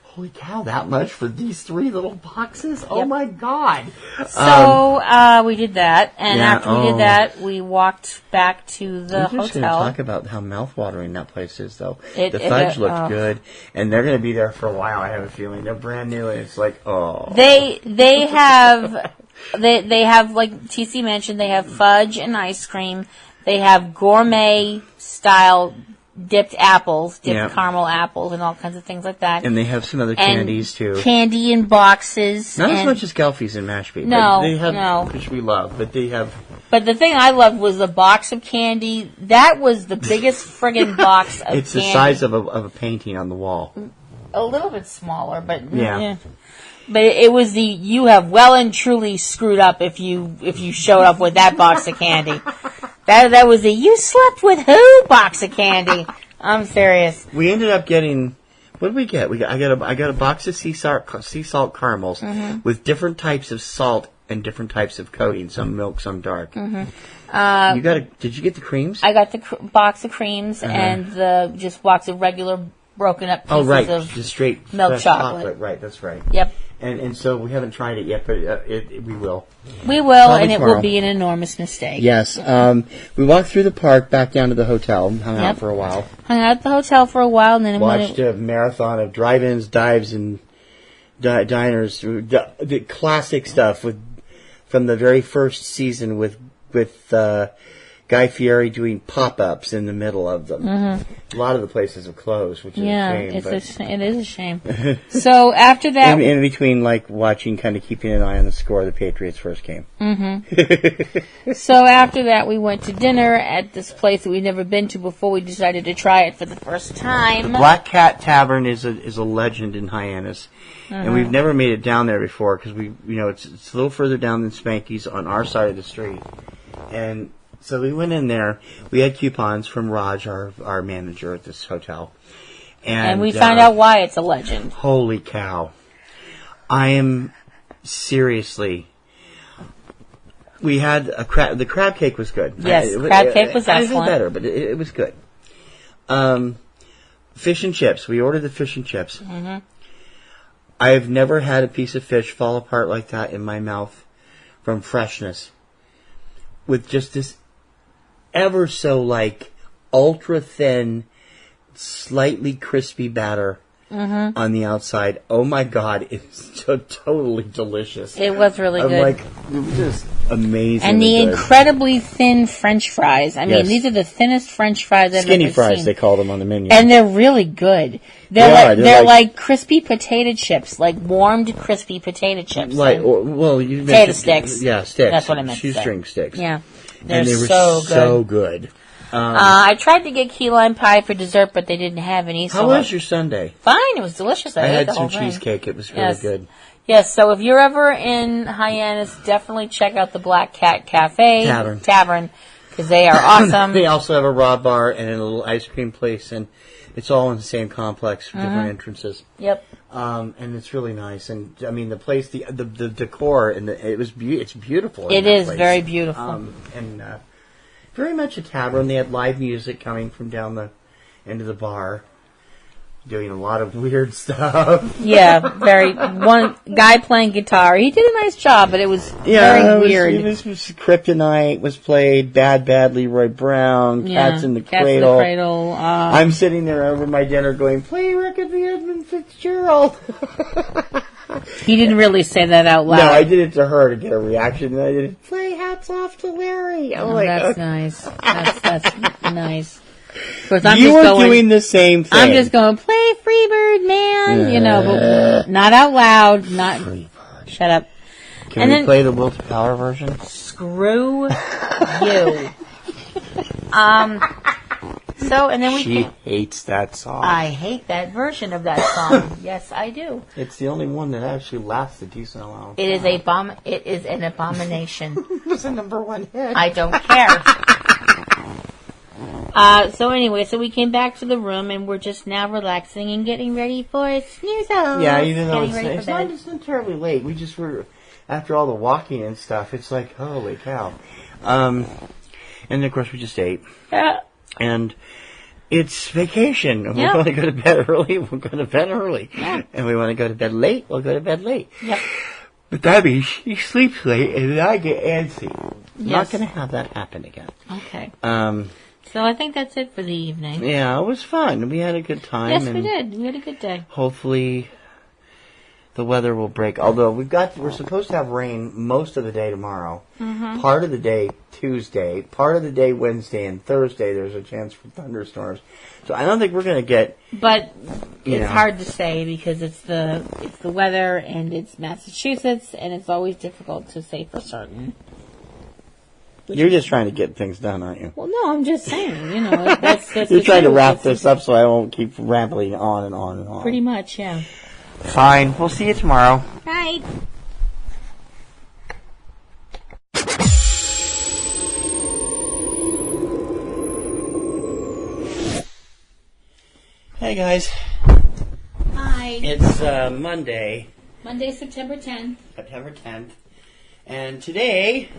holy cow, that much for these 3 little boxes? Yep. Oh my God. So, we did that, and after we did that, we walked back to the hotel. We're just going to talk about how mouthwatering that place is, though. The fudge looked good, and they're going to be there for a while, I have a feeling. They're brand new, and it's like, oh. They have... They have, like TC mentioned, they have fudge and ice cream. They have gourmet-style dipped apples, caramel apples, and all kinds of things like that. And they have some other candies, too. Candy in boxes. Not as much as Gelfies and Mashpee. No, they have, which we love, but they have... But the thing I loved was the box of candy. That was the biggest friggin' box of candy. It's the size of a painting on the wall. a little bit smaller, but Yeah. But it was you have well and truly screwed up if you showed up with that box of candy. That was the you slept with who box of candy. I'm serious. We ended up getting. What did we get? I got a box of sea salt caramels with different types of salt and different types of coating. Some milk, some dark. Did you get the creams? I got the box of creams and the just box of regular broken up pieces of just straight milk chocolate. Right, that's right. Yep. And so we haven't tried it yet, but we will. We will, Probably and tomorrow. it will be an enormous mistake. Yes. We walked through the park, back down to the hotel, hung out for a while. Hung out at the hotel for a while, and then Watched a marathon of drive-ins, dives, and diners. The classic stuff from the very first season with Guy Fieri doing pop-ups in the middle of them. A lot of the places have closed, which is a shame. It is a shame. So after that... In between, watching, kind of keeping an eye on the score of the Patriots' first game. So after that, we went to dinner at this place that we'd never been to before. We decided to try it for the first time. The Black Cat Tavern is a legend in Hyannis. And we've never made it down there before, because it's a little further down than Spanky's on our side of the street. And... so we went in there. We had coupons from Raj, our manager at this hotel. And we found out why it's a legend. Holy cow. I am seriously... We had the crab cake was good. Yes, crab cake was excellent. It was better, but it was good. Fish and chips. We ordered the fish and chips. I've never had a piece of fish fall apart like that in my mouth from freshness. With just this ever so ultra thin, slightly crispy batter on the outside. Oh my God, it's totally delicious. It was really good. It was just amazing. And the incredibly thin French fries. I mean, these are the thinnest French fries I've ever seen. Skinny fries, they call them on the menu. And they're really good. They're like crispy potato chips, like warmed crispy potato chips. Potato sticks. Yeah, sticks. That's what I meant to say. Shoestring sticks. Yeah. And they were so good. I tried to get key lime pie for dessert, but they didn't have any. So how was your sundae? Fine, it was delicious. I had the some whole thing. cheesecake. It was really good. Yes, so if you're ever in Hyannis, definitely check out the Black Cat Cafe Tavern, because they are awesome. They also have a raw bar and a little ice cream place, and it's all in the same complex, different entrances. Yep. And it's really nice, and I mean the place, the decor, and it's beautiful. It is very beautiful, and very much a tavern. They had live music coming from down the end of the bar, doing a lot of weird stuff. Yeah, one guy playing guitar. He did a nice job, but it was very weird. It was Kryptonite was played, Bad Leroy Brown, Cats in the Cradle. I'm sitting there over my dinner going, play Record the Edmund Fitzgerald. He didn't really say that out loud. No, I did it to her to get a reaction, and I did it, play Hats Off to Larry. That's nice. That's nice. You were doing the same thing. I'm just going, play Freebird, man. But not out loud. Not Freebird. Shut up. Can we play the Will to Power version? Screw you. And then She hates that song. I hate that version of that song. Yes, I do. It's the only one that actually lasts a decent amount. It is an abomination. It was a #1 hit. I don't care. So we came back to the room and we're just now relaxing and getting ready for snooze. Yeah, even though it's not terribly late. We just were, after all the walking and stuff, it's like, holy cow. And of course we just ate. Yeah. And it's vacation. And we want to go to bed early, we'll go to bed early. Yeah. And we want to go to bed late, we'll go to bed late. Yep. But that means she sleeps late and I get antsy. Yes. Not going to have that happen again. Okay. So I think that's it for the evening. Yeah, it was fun. We had a good time. Yes, we did. We had a good day. Hopefully the weather will break. Although we're supposed to have rain most of the day tomorrow. Mm-hmm. Part of the day Tuesday. Part of the day Wednesday and Thursday. There's a chance for thunderstorms. So I don't think we're going to get. But it's hard to say because it's the weather and it's Massachusetts and it's always difficult to say for certain. You're just trying to get things done, aren't you? Well, no, I'm just saying, you know, that's You're trying to wrap this up so I won't keep rambling on and on and on. Pretty much, yeah. Fine. We'll see you tomorrow. Right. Hey, guys. Hi. It's Monday. Monday, September 10th. September 10th. And today,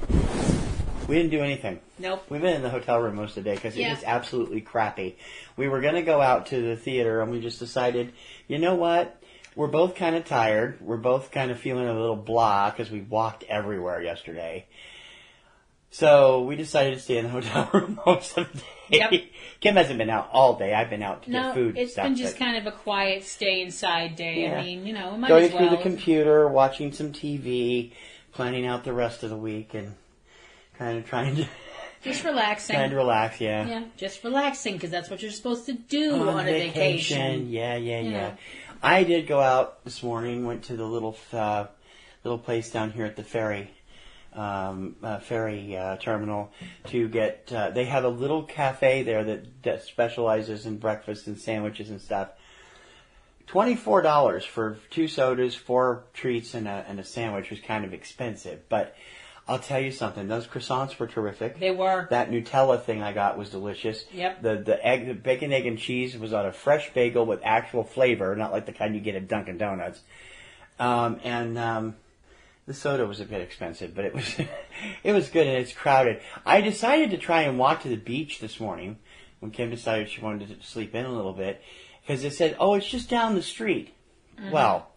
we didn't do anything. Nope. We've been in the hotel room most of the day because it Yeah. is absolutely crappy. We were going to go out to the theater and we just decided, you know what? We're both kind of tired. We're both kind of feeling a little blah because we walked everywhere yesterday. So we decided to stay in the hotel room most of the day. Yep. Kim hasn't been out all day. I've been out to get food. No, it's stuff, been just kind of a quiet stay inside day. Yeah. I mean, you know, it might going as well. through the computer, watching some TV, planning out the rest of the week, and kind of trying to Just relaxing. trying to relax. Yeah. Yeah, just relaxing because that's what you're supposed to do on a vacation. Yeah. Yeah. I did go out this morning. Went to the little place down here at the ferry terminal to get. They have a little cafe there that specializes in breakfast and sandwiches and stuff. $24 for 2 sodas, 4 treats, and a sandwich was kind of expensive, but I'll tell you something. Those croissants were terrific. They were. That Nutella thing I got was delicious. Yep. The bacon, egg, and cheese was on a fresh bagel with actual flavor, not like the kind you get at Dunkin' Donuts. The soda was a bit expensive, but it was it was good, and it's crowded. I decided to try and walk to the beach this morning when Kim decided she wanted to sleep in a little bit because it said, "Oh, it's just down the street." Mm-hmm. Well,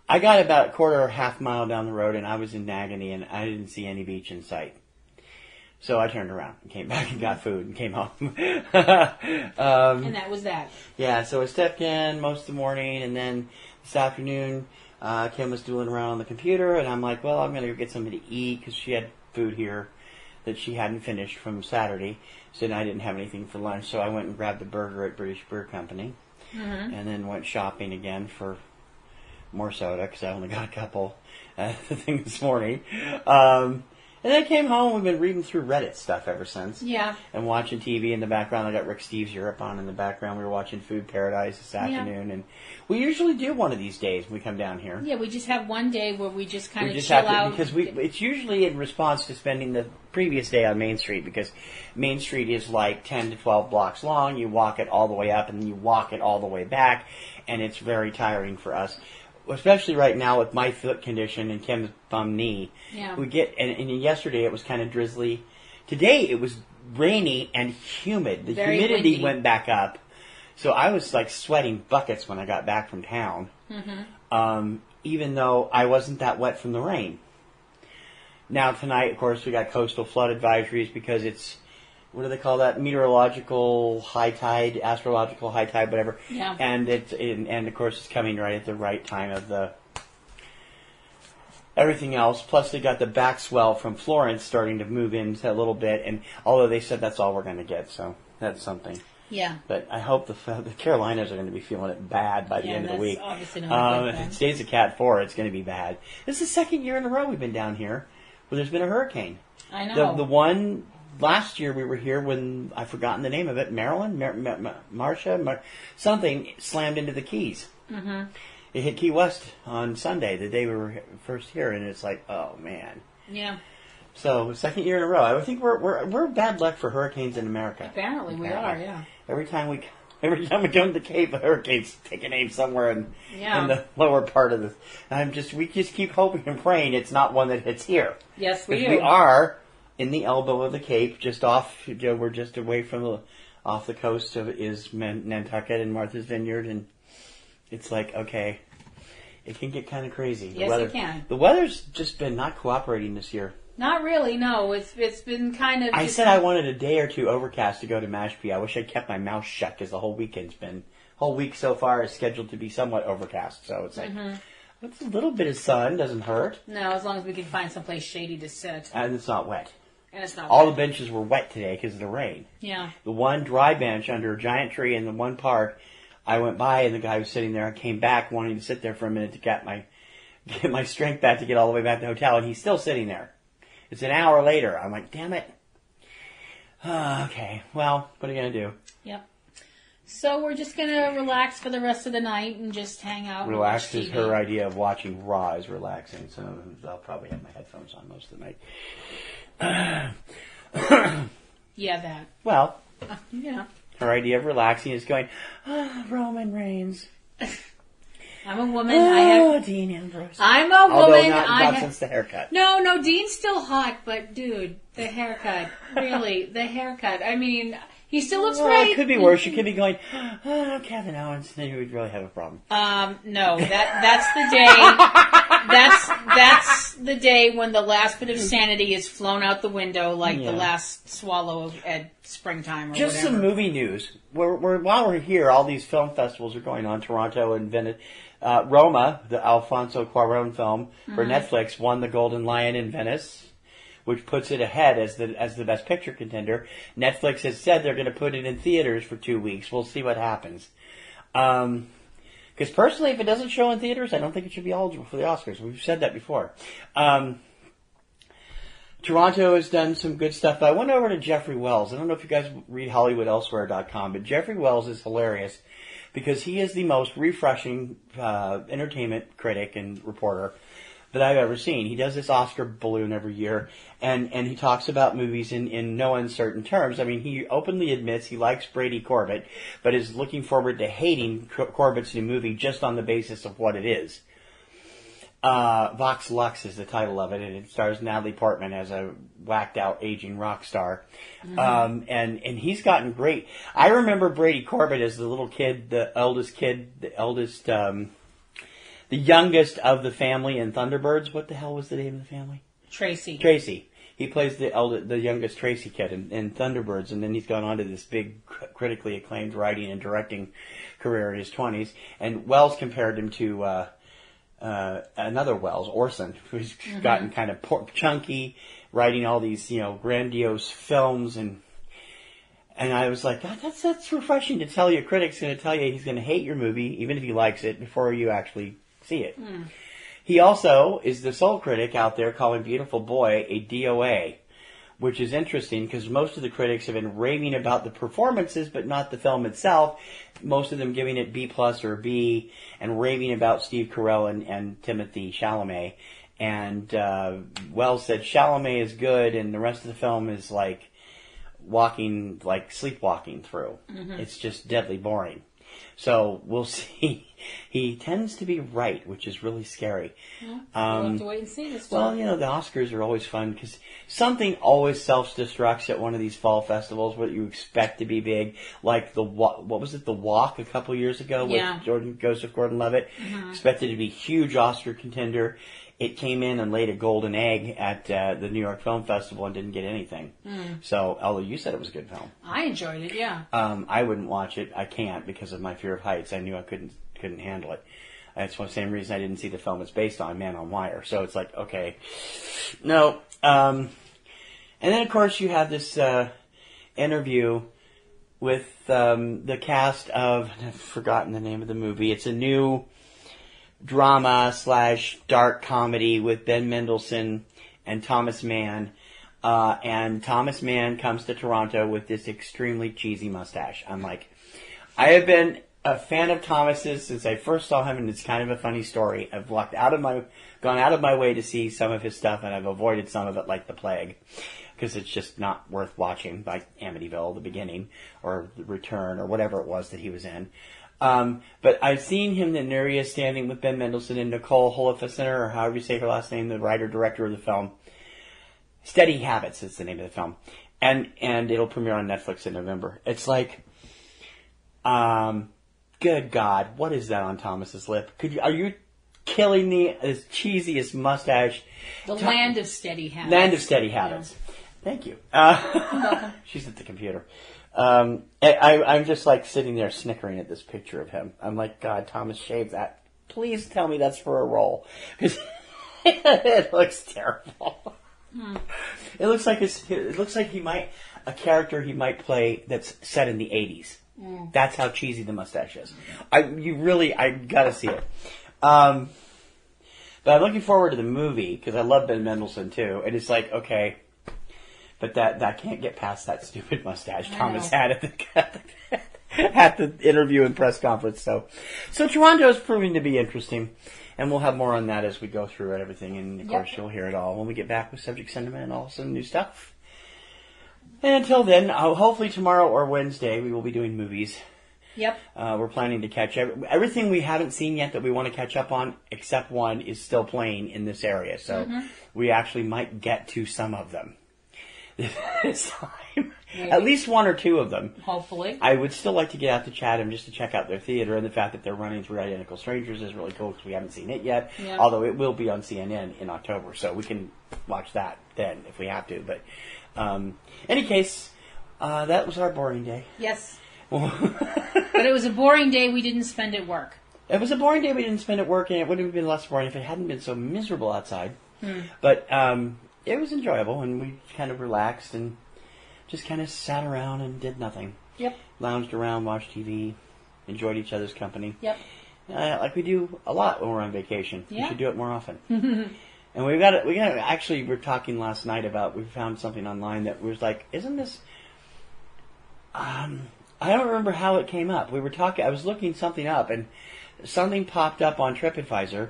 I got about a quarter or half mile down the road, and I was in agony, and I didn't see any beach in sight. So I turned around and came back and got food and came home. And that was that. Yeah, so I stepped in most of the morning, and then this afternoon, Kim was doing around on the computer, and I'm like, well, I'm going to go get something to eat because she had food here that she hadn't finished from Saturday, so I didn't have anything for lunch, so I went and grabbed a burger at British Beer Company, and then went shopping again for more soda because I only got a couple thing this morning. And then I came home. We've been reading through Reddit stuff ever since. Yeah. And watching TV in the background. I got Rick Steves Europe on in the background. We were watching Food Paradise this afternoon. And we usually do one of these days when we come down here. Yeah, we just have one day where we just kind of chill out. Because it's usually in response to spending the previous day on Main Street, because Main Street is like 10 to 12 blocks long. You walk it all the way up and then you walk it all the way back. And it's very tiring for us. Especially right now with my foot condition and Kim's bum knee. Yeah. We get, and yesterday it was kind of drizzly. Today it was rainy and humid. The Very humidity windy. went back up. So I was like sweating buckets when I got back from town. Even though I wasn't that wet from the rain. Now tonight, of course, we got coastal flood advisories because it's, what do they call that? Meteorological high tide, astrological high tide, whatever. Yeah. And and of course it's coming right at the right time of the everything else. Plus they got the back swell from Florence starting to move in a little bit. And although they said that's all we're going to get, so that's something. Yeah. But I hope the Carolinas are going to be feeling it bad by the end of the week. Obviously not a good If thing. it stays a Cat 4, it's going to be bad. This is the second year in a row we've been down here where there's been a hurricane. I know. The one last year we were here when I've forgotten the name of it. Maryland, something slammed into the Keys. Mm-hmm. It hit Key West on Sunday, the day we were first here, and it's like, oh man. Yeah. So second year in a row. I think we're bad luck for hurricanes in America. Apparently we are. Yeah. Every time we come to the Cape, a hurricane's taking aim somewhere in the lower part of the. We just keep hoping and praying it's not one that hits here. Yes, we do. We are in the elbow of the Cape, just off. We're just away from off the coast of Nantucket and Martha's Vineyard, and it's like, okay, it can get kind of crazy. Yes, it can. The weather's just been not cooperating this year. Not really, no. It's been kind of. I said I wanted a day or two overcast to go to Mashpee. I wish I'd kept my mouth shut because the whole week so far is scheduled to be somewhat overcast. So it's like, what's a little bit of sun doesn't hurt. No, as long as we can find someplace shady to sit. And it's not wet. And it's not All wet. the benches were wet today because of the rain. Yeah. The one dry bench under a giant tree in the one park, I went by and the guy was sitting there. I came back wanting to sit there for a minute to get my strength back to get all the way back to the hotel, and he's still sitting there. It's an hour later. I'm like, damn it. Okay, well, what are you going to do? Yep. So we're just going to relax for the rest of the night and just hang out. Relax and is watch her TV. idea of watching Raw is relaxing, so I'll probably have my headphones on most of the night. Yeah, that. Well, Yeah. her idea of relaxing is going, Roman Reigns. I'm a woman. I have. Dean Ambrose. I'm a Although woman. not since the haircut. No, Dean's still hot, but dude, the haircut. Really, the haircut. I mean, he still looks great. It could be worse. You could be going, Kevin Owens, then you would really have a problem. No, that's the day. That's the day when the last bit of sanity is flown out the window, like the last swallow at springtime or Just whatever. some movie news. While we're here, all these film festivals are going on. Toronto and Venice. Roma, the Alfonso Cuarón film for Netflix, won the Golden Lion in Venice, which puts it ahead as the Best Picture contender. Netflix has said they're going to put it in theaters for 2 weeks. We'll see what happens. Because personally, if it doesn't show in theaters, I don't think it should be eligible for the Oscars. We've said that before. Toronto has done some good stuff. I went over to Jeffrey Wells. I don't know if you guys read HollywoodElsewhere.com, but Jeffrey Wells is hilarious because he is the most refreshing entertainment critic and reporter that I've ever seen. He does this Oscar balloon every year, and he talks about movies in no uncertain terms. I mean, he openly admits he likes Brady Corbett, but is looking forward to hating Corbett's new movie just on the basis of what it is. Vox Lux is the title of it, and it stars Natalie Portman as a whacked-out aging rock star. And he's gotten great. I remember Brady Corbett as the little kid, the youngest of the family in Thunderbirds. What the hell was the name of the family? Tracy. He plays the youngest Tracy kid in Thunderbirds, and then he's gone on to this big, critically acclaimed writing and directing career in his 20s. And Wells compared him to another Wells, Orson, who's gotten kind of chunky, writing all these, grandiose films, and I was like, that's refreshing to tell you. A critic's going to tell you he's going to hate your movie, even if he likes it, before you actually see it. He also is the sole critic out there calling Beautiful Boy a DOA, which is interesting because most of the critics have been raving about the performances, but not the film itself. Most of them giving it B+ or B, and raving about Steve Carell and Timothée Chalamet. And Wells said Chalamet is good, and the rest of the film is like sleepwalking through. It's just deadly boring. So we'll see. He tends to be right, which is really scary. We'll have to wait and see this time. Well, the Oscars are always fun because something always self-destructs at one of these fall festivals, what you expect to be big, like the Walk a couple years ago with Joseph Gordon-Levitt, expected to be huge Oscar contender. It came in and laid a golden egg at the New York Film Festival and didn't get anything. So, although you said it was a good film. I enjoyed it, yeah. I wouldn't watch it. I can't because of my fear of heights. I knew I couldn't handle it. That's the same reason I didn't see the film it's based on, Man on Wire. So it's like, okay, no. And then, of course, you have this interview with the cast of, I've forgotten the name of the movie. It's a new drama / dark comedy with Ben Mendelsohn and Thomas Mann. And Thomas Mann comes to Toronto with this extremely cheesy mustache. I'm like, I have been a fan of Thomas's since I first saw him, and it's kind of a funny story. I've gone out of my way to see some of his stuff, and I've avoided some of it like the plague, because it's just not worth watching, like Amityville, the beginning, or The Return, or whatever it was that he was in. But I've seen him in areas standing with Ben Mendelsohn and Nicole Holofcener, or however you say her last name, the writer-director of the film. Steady Habits is the name of the film. And it'll premiere on Netflix in November. It's like, good God, what is that on Thomas's lip? Are you killing me? As cheesiest mustache. The Land of Steady Habits. Land of Steady Habits. Yeah. Thank you. She's at the computer. I'm just like sitting there snickering at this picture of him. I'm like, God, Thomas, shave that. Please tell me that's for a role. Because it looks terrible. It looks like a character he might play that's set in the 80s. That's how cheesy the mustache is. I gotta see it. But I'm looking forward to the movie because I love Ben Mendelsohn too. And it's like, okay, But that can't get past that stupid mustache Thomas had at the interview and press conference. So Toronto is proving to be interesting, and we'll have more on that as we go through it, everything. And of course, you'll hear it all when we get back with Subject Cinema and all some new stuff. And until then, hopefully tomorrow or Wednesday, we will be doing movies. Yep. We're planning to catch everything we haven't seen yet that we want to catch up on, except one is still playing in this area. So we actually might get to some of them this time. Maybe. At least one or two of them. Hopefully. I would still like to get out to Chatham just to check out their theater, and the fact that they're running through Identical Strangers is really cool because we haven't seen it yet. Yep. Although it will be on CNN in October, so we can watch that then if we have to. But any case, that was our boring day. Yes. But it was a boring day we didn't spend at work. It was a boring day we didn't spend at work, and it would have been less boring if it hadn't been so miserable outside. But it was enjoyable, and we kind of relaxed and just kind of sat around and did nothing. Yep. Lounged around, watched TV, enjoyed each other's company. Yep. Like we do a lot when we're on vacation. Yeah. We should do it more often. And we were talking last night about, we found something online that was like, isn't this... I don't remember how it came up. I was looking something up, and something popped up on TripAdvisor,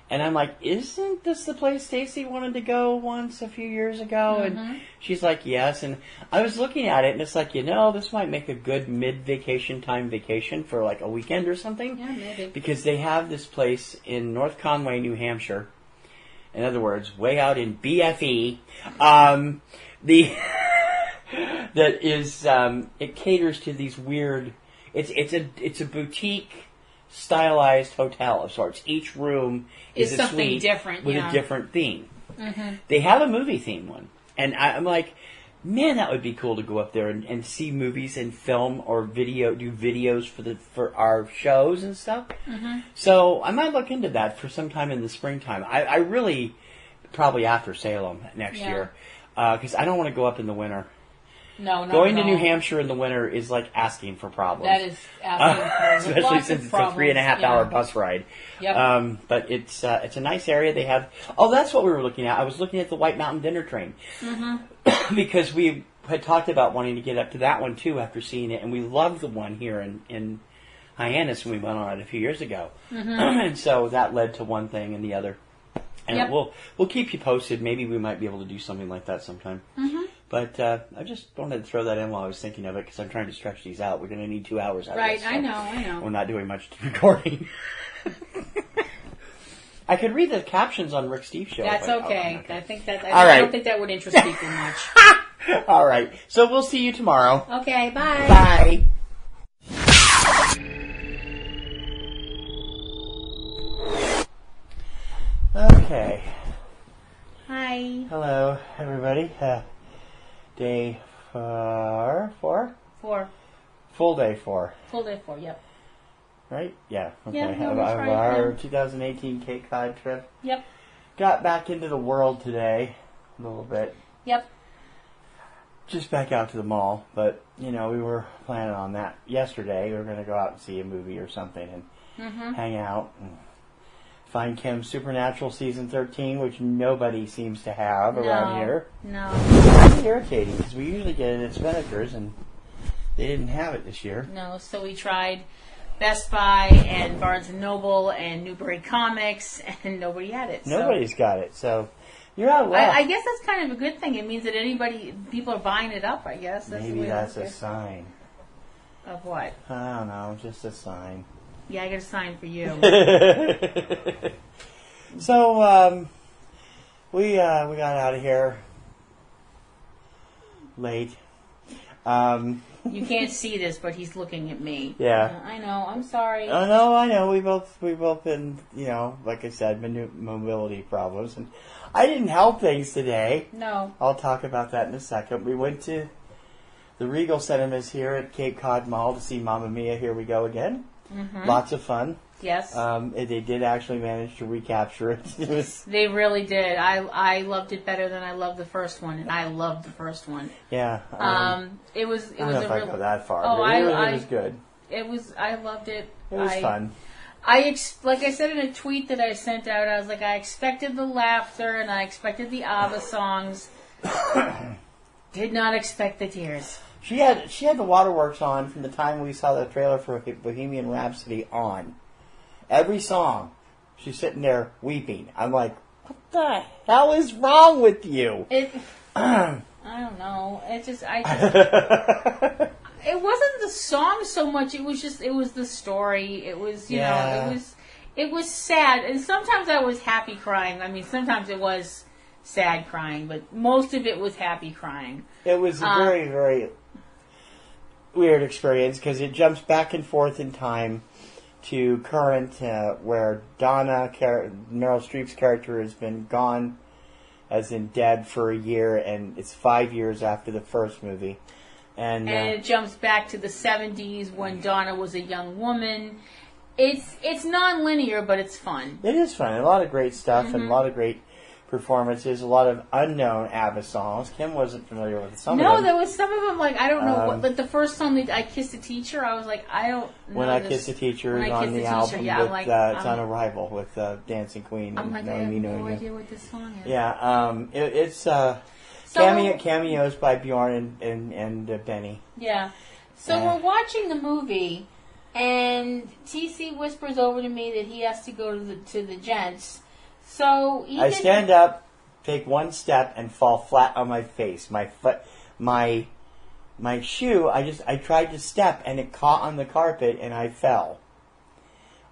and I'm like, isn't this the place Stacy wanted to go once a few years ago? And she's like, yes. And I was looking at it, and it's like, this might make a good mid-vacation time vacation for like a weekend or something. Yeah, maybe. Because they have this place in North Conway, New Hampshire. In other words, way out in BFE. That is, it caters to these weird. It's a boutique, stylized hotel of sorts. Each room is a something suite different with a different theme. They have a movie theme one, and I'm like, man, that would be cool to go up there and see movies and film or do videos for our shows and stuff. So I might look into that for some time in the springtime. I really probably after Salem next year, because I don't want to go up in the winter. No, going to New Hampshire in the winter is like asking for problems. That is absolutely especially since it's a 3.5 hour bus ride. Yep. But it's a nice area. They have. Oh, that's what we were looking at. I was looking at the White Mountain Dinner Train because we had talked about wanting to get up to that one too after seeing it, and we loved the one here in Hyannis when we went on it a few years ago, and so that led to one thing and the other. And we'll keep you posted. Maybe we might be able to do something like that sometime. But I just wanted to throw that in while I was thinking of it, because I'm trying to stretch these out. We're going to need 2 hours out of this. Right, I know. We're not doing much recording. I could read the captions on Rick Steve's show. That's okay. Okay. I don't think that would interest people much. All right. So we'll see you tomorrow. Okay, bye. Bye. Okay. Hi. Hello, everybody. Day 4? 4? 4. Full day 4. Full day 4, yep. Right? Yeah. Okay. Yeah, no, that's right, Our 2018 Cape Cod trip. Yep. Got back into the world today a little bit. Yep. Just back out to the mall, but, we were planning on that yesterday. We were going to go out and see a movie or something and hang out and find Kim's Supernatural Season 13, which nobody seems to have around here. No. It's irritating, because we usually get it at Spinnaker's, and they didn't have it this year. No, so we tried Best Buy and Barnes & Noble and Newbury Comics, and nobody had it. Nobody's got it, so you're out of luck. I guess that's kind of a good thing. It means that people are buying it up, I guess. Maybe that's a sign. Of what? I don't know, just a sign. Yeah, I got a sign for you. So, we got out of here late. You can't see this, but he's looking at me. Yeah. I know. I'm sorry. Oh, no, I know. We both been, like I said, mobility problems. And I didn't help things today. No. I'll talk about that in a second. We went to the Regal Cinemas here at Cape Cod Mall to see Mamma Mia, Here We Go Again. Lots of fun. Yes. They did actually manage to recapture it. They really did. I loved it better than I loved the first one, and I loved the first one. Yeah. It was. I don't know if I go that far. Oh, but it was good. It was. I loved it. It was fun. Like I said in a tweet that I sent out, I was like, I expected the laughter and I expected the ABBA songs. Did not expect the tears. She had the waterworks on from the time we saw the trailer for Bohemian Rhapsody on. Every song, she's sitting there weeping. I'm like, what the hell is wrong with you? I don't know. It wasn't the song so much. It was the story. It was, you know, it was sad. And sometimes I was happy crying. I mean, sometimes it was sad crying, but most of it was happy crying. It was a very, very weird experience because it jumps back and forth in time to current, where Donna, Meryl Streep's character, has been gone, as in dead, for a year, and it's 5 years after the first movie. And it jumps back to the 70s when Donna was a young woman. It's non-linear, but it's fun. It is fun. A lot of great stuff and a lot of great performances. A lot of unknown ABBA songs. Kim wasn't familiar with some of them. No, there was some of them, like, I don't know what, but the first song that I Kissed a Teacher, I was like, I don't know. When I Kissed a Teacher is on the album with, it's on Arrival with Dancing Queen. I'm like, I have no idea what this song is. Yeah, it's cameos by Bjorn and Benny. Yeah. So we're watching the movie, and TC whispers over to me that he has to go to the gents. So I stand up, take one step, and fall flat on my face. My foot, my shoe. I tried to step, and it caught on the carpet, and I fell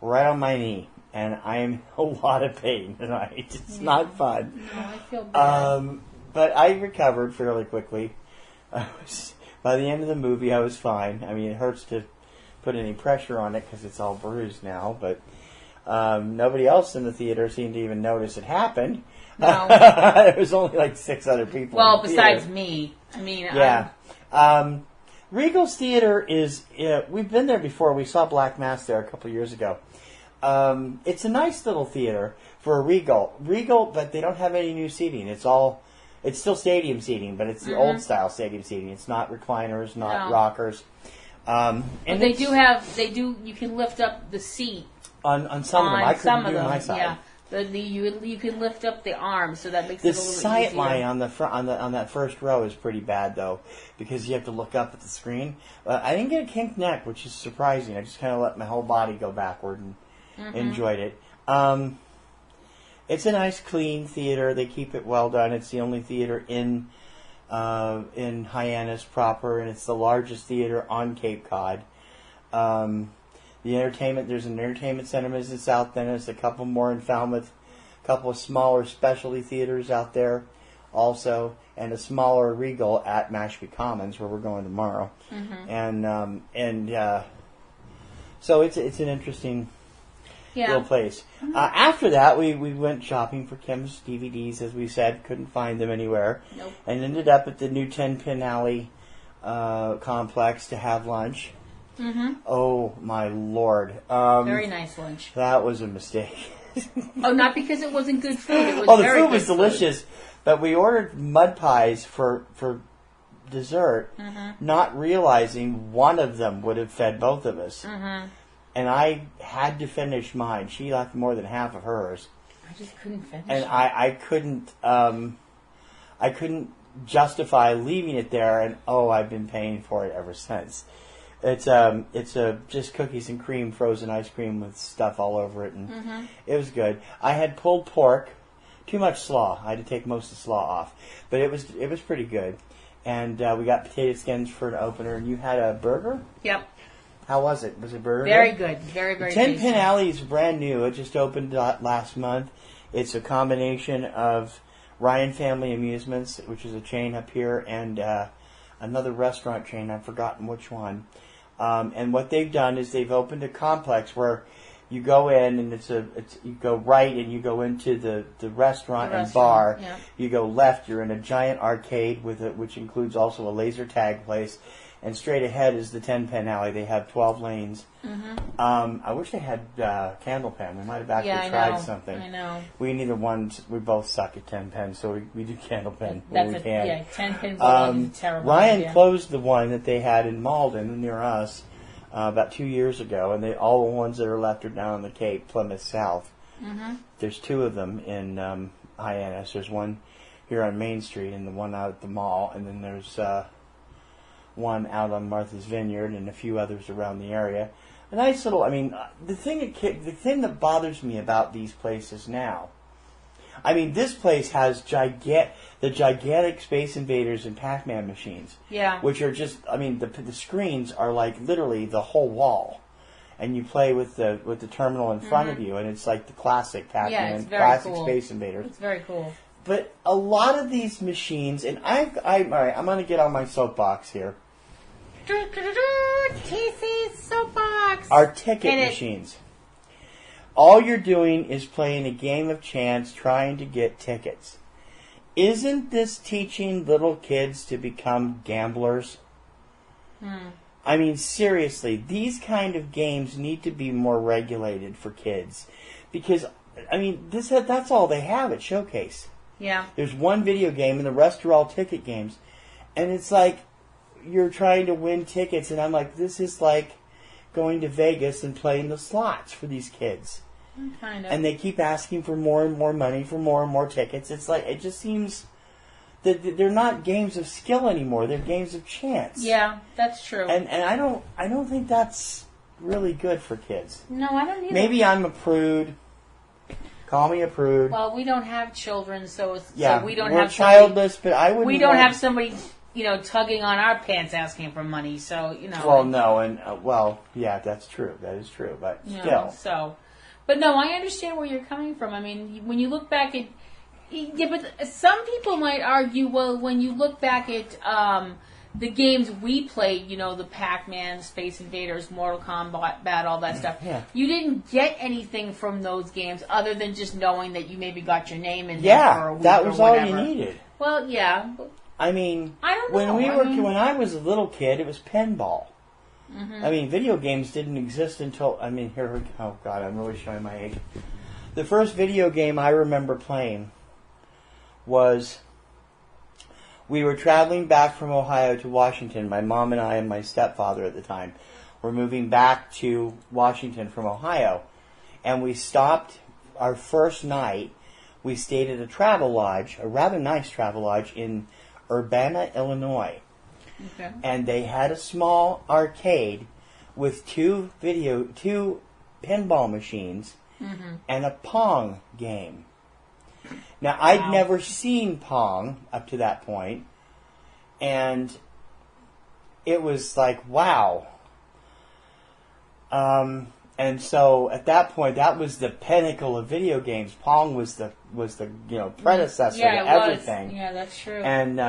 right on my knee. And I am in a lot of pain tonight. It's not fun. No, I feel bad. But I recovered fairly quickly. By the end of the movie, I was fine. I mean, it hurts to put any pressure on it because it's all bruised now, but nobody else in the theater seemed to even notice it happened. No. There was only like 6 other people. Well, besides me. I mean, yeah. Regal's Theater is. We've been there before. We saw Black Mass there a couple of years ago. It's a nice little theater for a Regal, but they don't have any new seating. It's still stadium seating, but it's the old style stadium seating. It's not recliners, not rockers. And they do. You can lift up the seat on some of them. I couldn't do my side. Yeah, you can lift up the arm, so that makes it a little bit easier. The sight line on the front on that first row is pretty bad though, because you have to look up at the screen. I didn't get a kinked neck, which is surprising. I just kind of let my whole body go backward and enjoyed it. It's a nice, clean theater. They keep it well done. It's the only theater in Hyannis proper, and it's the largest theater on Cape Cod. There's an entertainment center in South Dennis, a couple more in Falmouth, a couple of smaller specialty theaters out there also, and a smaller Regal at Mashpee Commons, where we're going tomorrow. So it's an interesting little place. After that, we went shopping for Kim's DVDs, as we said. Couldn't find them anywhere. Nope. And ended up at the new 10 Pin Alley complex to have lunch. Oh, my Lord. Very nice lunch. That was a mistake. Oh, not because it wasn't good food. It was the food was delicious. But we ordered mud pies for dessert, not realizing one of them would have fed both of us. And I had to finish mine. She left more than half of hers. I just couldn't finish. And I couldn't justify leaving it there. And I've been paying for it ever since. It's just cookies and cream, frozen ice cream with stuff all over it, and it was good. I had pulled pork, too much slaw. I had to take most of the slaw off, but it was pretty good. And we got potato skins for an opener. And you had a burger? Yep. How was it? Was it burger? Very good. Very, very tasty. 10 Pin Alley is brand new. It just opened last month. It's a combination of Ryan Family Amusements, which is a chain up here, and another restaurant chain. I've forgotten which one. And what they've done is they've opened a complex where you go in and you go right and you go into the restaurant and bar. Yeah. You go left, you're in a giant arcade which includes also a laser tag place. And straight ahead is the 10 Pin Alley. They have 12 lanes. I wish they had Candlepen. We might have actually tried something. I know. We both suck at 10 Pin, so we do Candlepen when we can. Yeah, 10 Pin bowling is terrible. Ryan closed the one that they had in Malden near us about 2 years ago, and all the ones that are left are down on the Cape, Plymouth South. There's 2 of them in Hyannis. There's one here on Main Street, and the one out at the mall, and then there's one out on Martha's Vineyard, and a few others around the area. A nice little. I mean, the thing that bothers me about these places now. I mean, this place has the gigantic Space Invaders and Pac-Man machines. Yeah. Which are just, I mean, the screens are like literally the whole wall. And you play with the terminal in front of you, and it's like the classic Pac-Man, classic Space Invaders. It's very cool. But a lot of these machines, and all right, I'm going to get on my soapbox here. TC's soapbox. Are ticket machines. All you're doing is playing a game of chance trying to get tickets. Isn't this teaching little kids to become gamblers? I mean, seriously, these kind of games need to be more regulated for kids. Because, I mean, that's all they have at Showcase. Yeah. There's one video game and the rest are all ticket games. And it's like you're trying to win tickets, and I'm like, this is like going to Vegas and playing the slots for these kids. Kind of. And they keep asking for more and more money for more and more tickets. It's like, it just seems that they're not games of skill anymore. They're games of chance. Yeah, that's true. And I don't think that's really good for kids. No, I don't either. Maybe I'm a prude. Call me a prude. Well, we don't have children, so we don't we're have childless, but I wouldn't. We don't have somebody, tugging on our pants asking for money. So Well, no, and yeah, that's true. That is true, but still. But no, I understand where you're coming from. I mean, when you look back at, but some people might argue, well, when you look back at the games we played, the Pac-Man, Space Invaders, Mortal Kombat, all that stuff, you didn't get anything from those games other than just knowing that you maybe got your name in there for a week that was or all whatever. you needed. Well, yeah. I mean, I don't know. When I was a little kid, it was pinball. I mean, video games didn't exist until, here we go. Oh, God, I'm really showing my age. The first video game I remember playing was, we were traveling back from Ohio to Washington. My mom and I and my stepfather at the time were moving back to Washington from Ohio. And we stopped our first night. We stayed at a Travelogue, a rather nice Travelogue in Urbana, Illinois. Okay. And they had a small arcade with two pinball machines and a Pong game. Now, I'd never seen Pong up to that point, and it was like, wow. And so at that point, that was the pinnacle of video games. Pong was the predecessor to everything. Yeah, that's true. And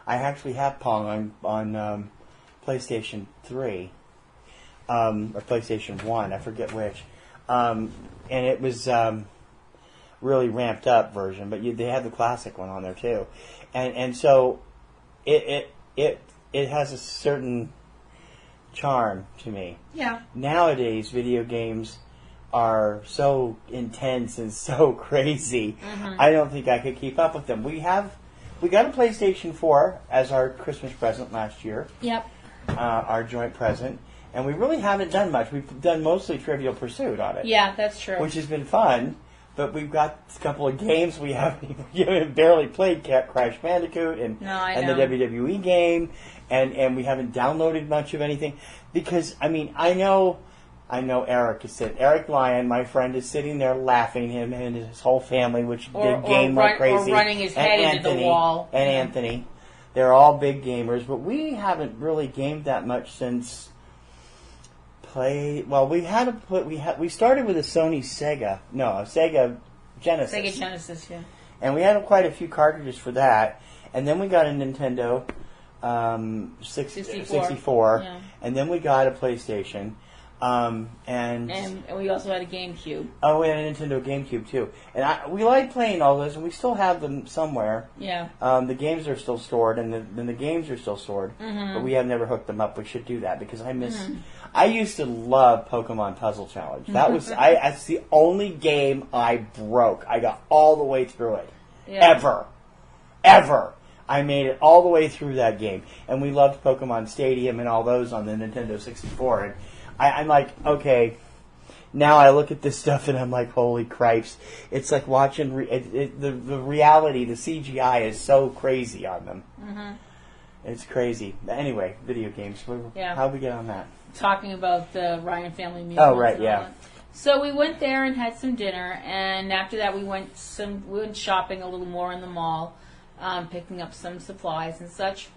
I actually have Pong on PlayStation 3 or PlayStation 1. I forget which. And it was really ramped up version, but they had the classic one on there too. And so it has a certain charm to me. Yeah. Nowadays, video games are so intense and so crazy. I don't think I could keep up with them. We got a PlayStation 4 as our Christmas present last year. Yep. Our joint present. And we really haven't done much. We've done mostly Trivial Pursuit on it. Yeah, that's true. Which has been fun. But we've got a couple of games we haven't barely played. Crash Bandicoot and the WWE game. And we haven't downloaded much of anything. Because, I know Eric Lyon, my friend, is sitting there laughing, him and his whole family, which big game like crazy. Or running his head into the wall. And Anthony. They're all big gamers, but we haven't really gamed that much since we started with a Sega Genesis. Sega Genesis, yeah. And we had quite a few cartridges for that. And then we got a Nintendo 64. Yeah. And then we got a PlayStation. And we also had a GameCube. Oh, we had a Nintendo GameCube too. And we like playing all those, and we still have them somewhere. Yeah. The games are still stored, and the games are still stored. But we have never hooked them up. We should do that because I miss. I used to love Pokemon Puzzle Challenge. That was that's the only game I broke. I got all the way through it. Yeah. Ever. I made it all the way through that game, and we loved Pokemon Stadium and all those on the Nintendo 64. And I'm like, okay, now I look at this stuff and I'm like, holy cripes. It's like watching the reality, the CGI is so crazy on them. Mm-hmm. It's crazy. Anyway, video games. How'd we get on that? Talking about the Ryan Family Amusement. Oh, right, yeah. So we went there and had some dinner, and after that we went shopping a little more in the mall, picking up some supplies and such.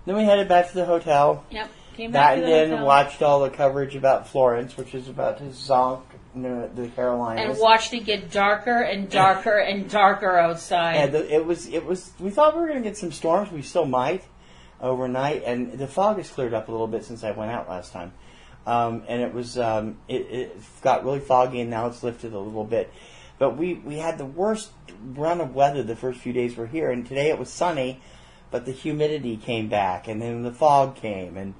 Then we headed back to the hotel. Yep, came back to the hotel. And then watched all the coverage about Florence, which is about to zonk the Carolinas. And watched it get darker and darker and darker outside. And it was. We thought we were going to get some storms. We still might overnight, and the fog has cleared up a little bit since I went out last time. And it was it got really foggy, and now it's lifted a little bit. But we had the worst run of weather the first few days we're here, and today it was sunny, but the humidity came back, and then the fog came, and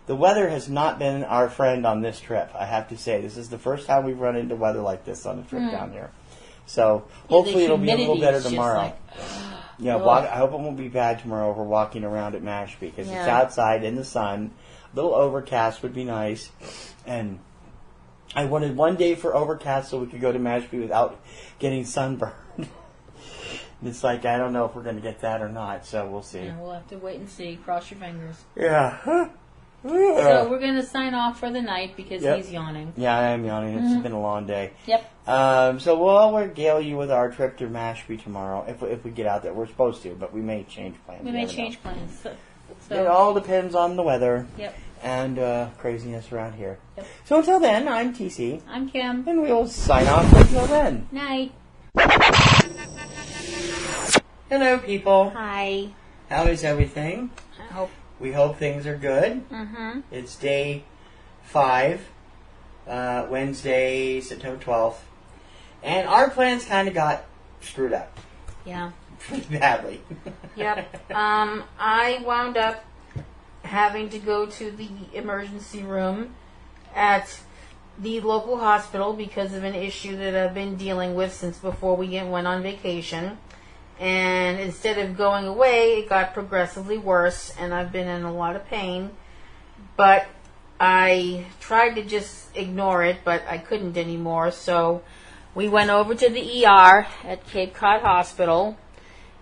the weather has not been our friend on this trip, I have to say. This is the first time we've run into weather like this on a trip down here. So hopefully it'll be a little better tomorrow. I hope it won't be bad tomorrow if we're walking around at Mashpee, because it's outside in the sun. A little overcast would be nice. And I wanted one day for overcast so we could go to Mashpee without getting sunburned. It's like, I don't know if we're going to get that or not, so we'll see. Yeah, we'll have to wait and see. Cross your fingers. Yeah. So we're going to sign off for the night because he's yawning. Yeah, I am yawning. It's been a long day. Yep. So we'll regale you with our trip to Mashpee tomorrow if we get out there. We're supposed to, but we may change plans. We may change plans. So it all depends on the weather. Yep. And craziness around here. Yep. So until then, I'm TC. I'm Kim. And we'll sign off until then. Night. Hello, people. Hi. How is everything? We hope things are good. Mm-hmm. It's day 5, Wednesday, September 12th. And our plans kind of got screwed up. Yeah. Pretty badly. Yep. I wound up having to go to the emergency room at the local hospital because of an issue that I've been dealing with since before we went on vacation. And instead of going away, it got progressively worse, and I've been in a lot of pain. But I tried to just ignore it, but I couldn't anymore. So we went over to the ER at Cape Cod Hospital,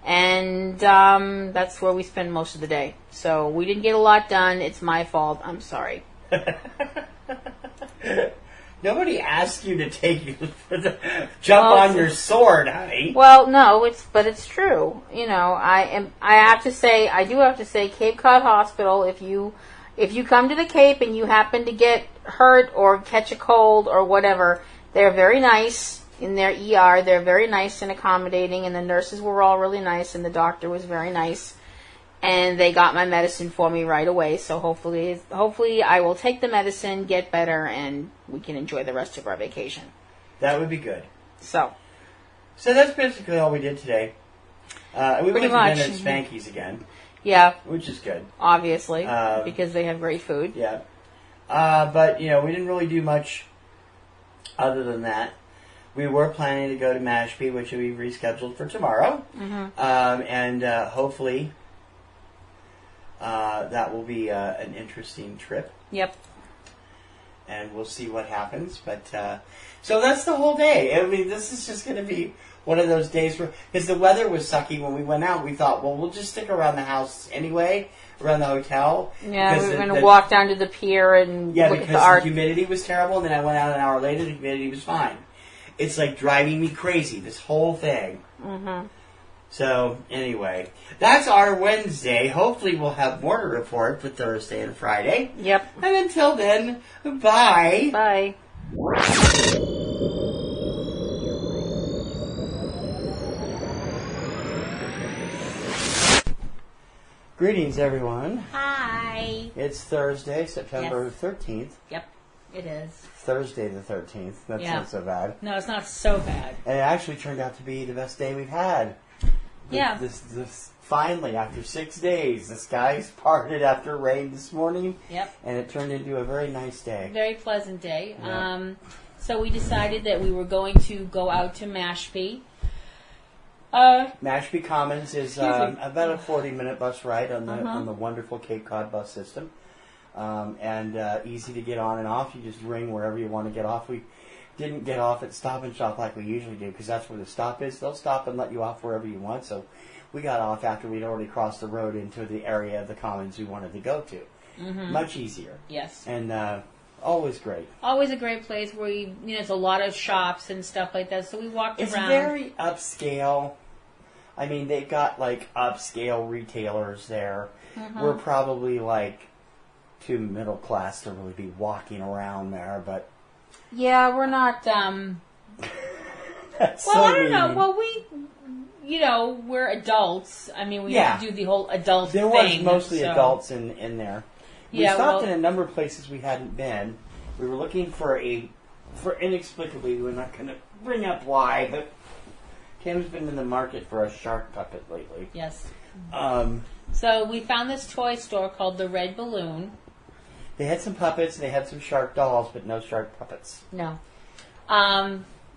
and that's where we spent most of the day. So we didn't get a lot done. It's my fault. I'm sorry. Nobody asked you to jump on your sword, honey. Well, no, but it's true. You know, I do have to say, Cape Cod Hospital, if you come to the Cape and you happen to get hurt or catch a cold or whatever, they're very nice in their ER. They're very nice and accommodating, and the nurses were all really nice, and the doctor was very nice. And they got my medicine for me right away, so hopefully I will take the medicine, get better, and we can enjoy the rest of our vacation. That would be good. So that's basically all we did today. We went to dinner at Spanky's again. Yeah. Which is good. Obviously, because they have great food. Yeah. But, we didn't really do much other than that. We were planning to go to Mashpee, which we rescheduled for tomorrow. Mm-hmm. And hopefully that will be an interesting trip. Yep. And we'll see what happens. But so that's the whole day. I mean, this is just going to be one of those days where, because the weather was sucky when we went out, we thought, well, we'll just stick around the house anyway, around the hotel. Yeah, we were going to walk down to the pier and look at the art. The humidity was terrible, and then I went out an hour later, the humidity was fine. It's like driving me crazy, this whole thing. Mm-hmm. So, anyway, that's our Wednesday. Hopefully we'll have more to report for Thursday and Friday. Yep. And until then, bye. Bye. Greetings, everyone. Hi. It's Thursday, September 13th. Yep, it is. Thursday the 13th. That's not so bad. No, it's not so bad. And it actually turned out to be the best day we've had. This finally, after 6 days, the skies parted after rain this morning. Yep. And it turned into a very nice day. Very pleasant day. Yep. So we decided that we were going to go out to Mashpee. Mashpee Commons is about a 40-minute bus ride on the wonderful Cape Cod bus system. and easy to get on and off. You just ring wherever you want to get off. We didn't get off at Stop and Shop like we usually do because that's where the stop is. They'll stop and let you off wherever you want. So we got off after we'd already crossed the road into the area of the Commons we wanted to go to. Mm-hmm. Much easier. Yes. And always great. Always a great place where there's a lot of shops and stuff like that. So we walked around. It's very upscale. I mean, they've got like upscale retailers there. Mm-hmm. We're probably like too middle class to really be walking around there, but yeah, we're not. That's well, so I don't know. mean. Well, we're adults. I mean, we have to do the whole adult thing. There was mostly adults in there. We stopped in a number of places we hadn't been. We were looking for inexplicably, we're not going to bring up why, but Kim's been in the market for a shark puppet lately. Yes. So we found this toy store called The Red Balloon. They had some puppets, they had some shark dolls, but no shark puppets. No.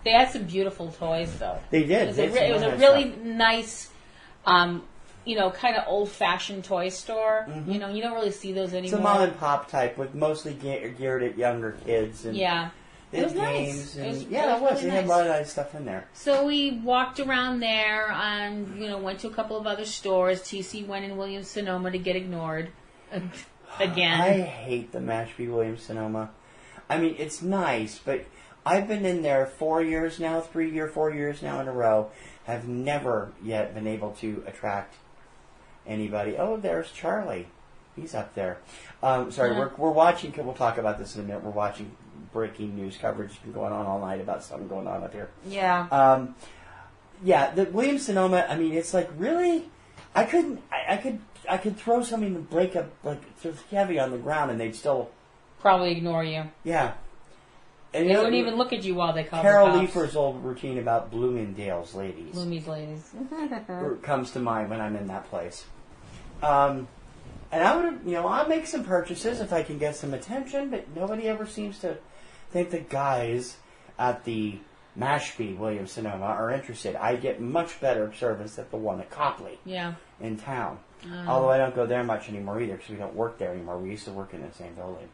They had some beautiful toys, though. They did. It was a really nice, kind of old-fashioned toy store. Mm-hmm. You don't really see those anymore. It's a mom-and-pop type with mostly geared at younger kids. And yeah. It was nice. It was Really nice. had a lot of nice stuff in there. So we walked around there and, went to a couple of other stores. TC went in Williams-Sonoma to get ignored again. I hate the Mashpee Williams-Sonoma. I mean, it's nice, but I've been in there 4 years now, 4 years now in a row. Have never yet been able to attract anybody. Oh, there's Charlie. He's up there. Sorry, we're watching. We'll talk about this in a minute. We're watching breaking news coverage. It's been going on all night about something going on up here. Yeah. The Williams-Sonoma. I mean, it's like really. I could throw something to break up like it's heavy on the ground, and they'd still probably ignore you. Yeah. And they wouldn't even look at you while they call Carol the cops. Leifer's old routine about Bloomingdale's ladies. Comes to mind when I'm in that place. And I would, I'll make some purchases if I can get some attention, but nobody ever seems to think the guys at the Mashpee Williams-Sonoma are interested. I get much better service at the one at Copley in town. Although I don't go there much anymore either because we don't work there anymore. We used to work in the same building.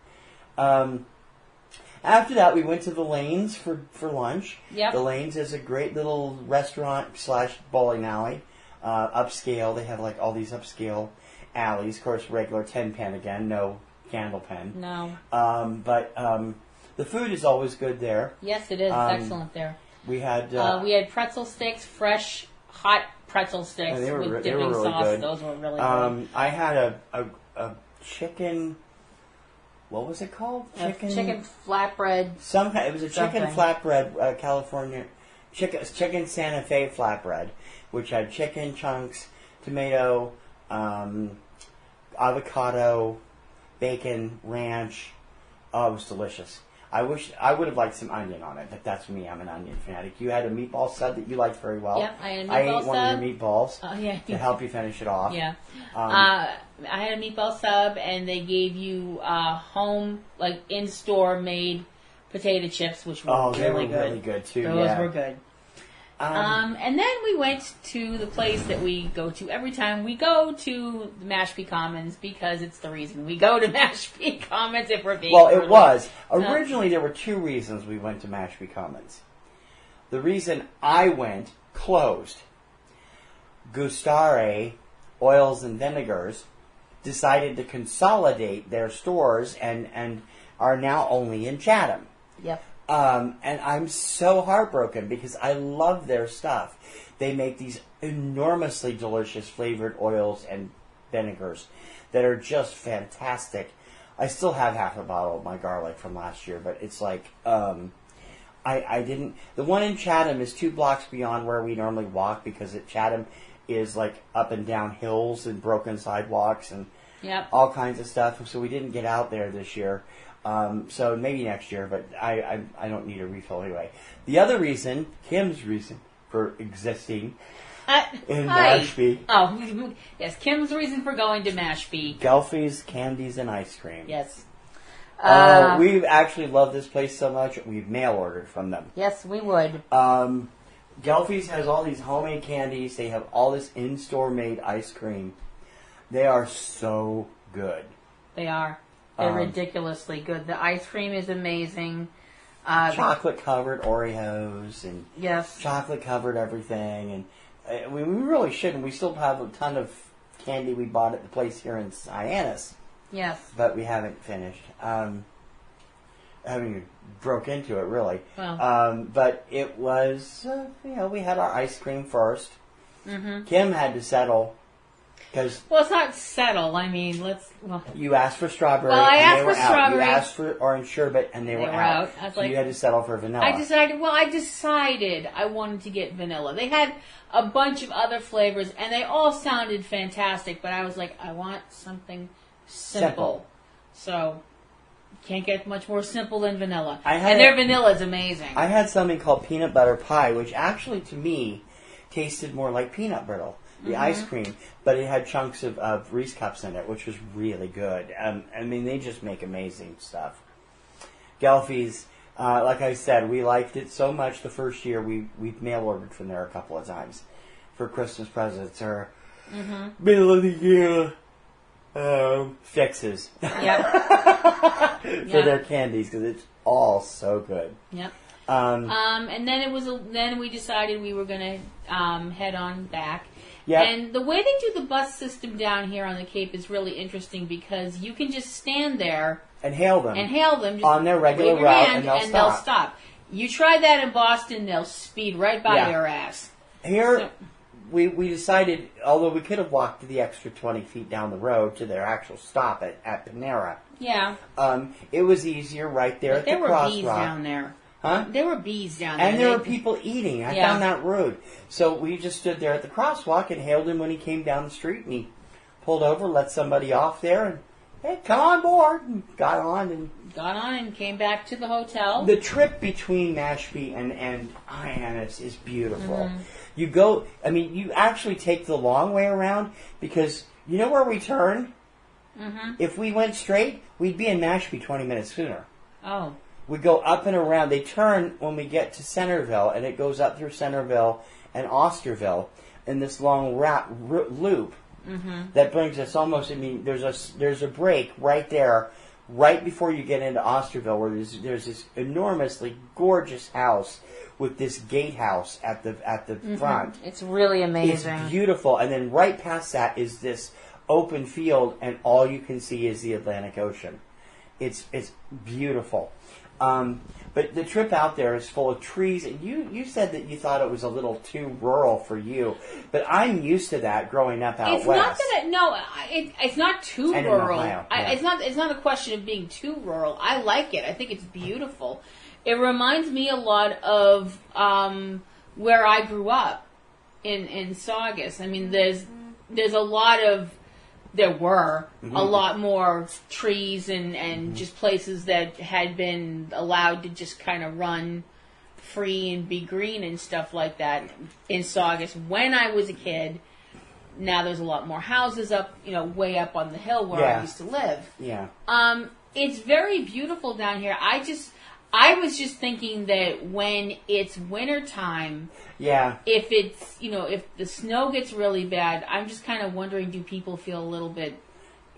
After that, we went to the Lanes for lunch. Yep. The Lanes is a great little restaurant / bowling alley. Upscale. They have like all these upscale alleys. Of course, regular 10-pen again. No candle pen. No. But the food is always good there. Yes, it is. It's excellent there. We had pretzel sticks, fresh, hot pretzel sticks with dipping sauce. Good. Those were really good. I had a chicken... What was it called? Chicken flatbread. It was a chicken flatbread, California chicken Santa Fe flatbread, which had chicken chunks, tomato, avocado, bacon, ranch. Oh, it was delicious. I would have liked some onion on it, but that's me. I'm an onion fanatic. You had a meatball sub that you liked very well. Yep, I had a meatball sub. I ate one of your meatballs to help you finish it off. Yeah. I had a meatball sub, and they gave you home, like in-store made potato chips, which were really good. Really good too. Those were good. And then we went to the place that we go to every time we go to the Mashpee Commons because it's the reason we go to Mashpee Commons if we're being it was. Originally, there were two reasons we went to Mashpee Commons. The reason I went closed. Gustare Oils and Vinegars decided to consolidate their stores and are now only in Chatham. Yep. And I'm so heartbroken because I love their stuff. They make these enormously delicious flavored oils and vinegars that are just fantastic. I still have half a bottle of my garlic from last year, but it's like, I didn't... The one in Chatham is 2 blocks beyond where we normally walk because at Chatham is like up and down hills and broken sidewalks and all kinds of stuff. So we didn't get out there this year. So maybe next year, but I don't need a refill anyway. The other reason, Kim's reason for existing in Mashpee. Oh, yes, Kim's reason for going to Mashpee. Gelfie's Candies and Ice Cream. Yes. We've actually loved this place so much, we've mail ordered from them. Yes, we would. Gelfie's has all these homemade candies. They have all this in-store made ice cream. They are so good. They are. They're ridiculously good. The ice cream is amazing. Chocolate covered Oreos and yes, chocolate covered everything, and we really shouldn't. We still have a ton of candy we bought at the place here in Hyannis. Yes, but we haven't finished. I mean, broke into it really. Well. But it was we had our ice cream first. Mm-hmm. Kim had to settle. Well, it's not settle. I mean, you asked for strawberry. Well, I and asked they were for out. strawberry. You asked for orange sherbet, and they were out. I was so like, you had to settle for vanilla. I decided I wanted to get vanilla. They had a bunch of other flavors, and they all sounded fantastic. But I was like, I want something simple. So can't get much more simple than vanilla. And their vanilla is amazing. I had something called peanut butter pie, which actually to me tasted more like peanut brittle. The ice cream, but it had chunks of Reese cups in it, which was really good. I mean, they just make amazing stuff. Gelfies, like I said, we liked it so much the first year we mail ordered from there a couple of times for Christmas presents or middle of the year fixes for their candies because it's all so good. Yep. And then we decided we were going to head on back. Yep. And the way they do the bus system down here on the Cape is really interesting because you can just stand there and hail them just on their regular route, and they'll stop. You try that in Boston, they'll speed right by your ass. Here, we decided, although we could have walked the extra 20 feet down the road to their actual stop at Panera. Yeah. It was easier right there at the crosswalk. There were bees down there. Huh? There were bees down there. And there were people eating. I found that rude. So we just stood there at the crosswalk and hailed him when he came down the street. And he pulled over, let somebody off there, and, hey, come on board. And got on and came back to the hotel. The trip between Mashpee and Hyannis is beautiful. You actually take the long way around because you know where we turn? If we went straight, we'd be in Mashpee 20 minutes sooner. Oh. We go up and around. They turn when we get to Centerville, and it goes up through Centerville and Osterville in this long loop that brings us almost. I mean, there's a break right there, right before you get into Osterville, where there's this enormously gorgeous house with this gatehouse at the front. It's really amazing. It's beautiful, and then right past that is this open field, and all you can see is the Atlantic Ocean. It's beautiful. But the trip out there is full of trees. And you said that you thought it was a little too rural for you, but I'm used to that growing up out west. It's not too and rural. In Ohio, yeah. It's not a question of being too rural. I like it. I think it's beautiful. It reminds me a lot of where I grew up in Saugus. I mean, there's a lot of. There were a lot more trees and just places that had been allowed to just kind of run free and be green and stuff like that in Saugus when I was a kid. Now there's a lot more houses up, way up on the hill where I used to live. Yeah. It's very beautiful down here. I was just thinking that when it's wintertime, if it's, if the snow gets really bad, I'm just kind of wondering, do people feel a little bit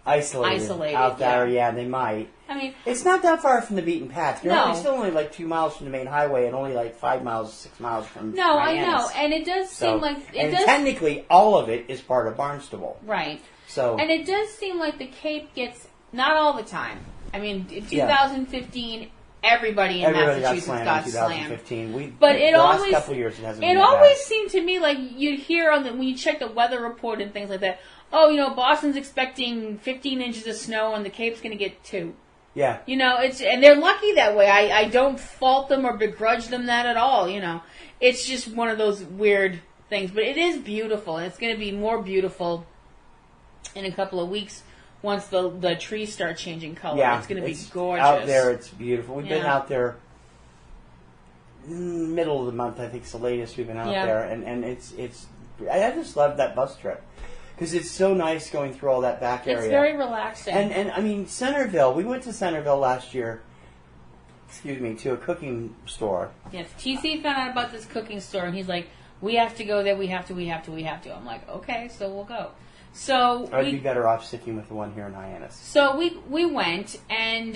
isolated out there? Yeah, they might. I mean, it's not that far from the beaten path. You're still only like 2 miles from the main highway and only like 5 miles, 6 miles from Hyannis. I know. And it does seem like... technically, all of it is part of Barnstable. Right. So, and it does seem like the Cape gets, not all the time. I mean, in 2015... Everybody in Massachusetts got slammed. 2015. But it last always, couple of years it hasn't it been always bad. seemed to me like you'd hear when you check the weather report and things like that. Oh, Boston's expecting 15 inches of snow and the Cape's going to get 2. Yeah. And they're lucky that way. I don't fault them or begrudge them that at all. It's just one of those weird things. But it is beautiful, and it's going to be more beautiful in a couple of weeks. Once the trees start changing color, it's going to be gorgeous. Out there, it's beautiful. We've been out there middle of the month, I think it's the latest we've been out there. And it's I just love that bus trip. Because it's so nice going through all that back area. It's very relaxing. And I mean, Centerville, we went to Centerville last year, to a cooking store. Yes, TC found out about this cooking store, and he's like, we have to go there, we have to. I'm like, okay, so we'll go. So I'd be better off sticking with the one here in Hyannis. So we went, and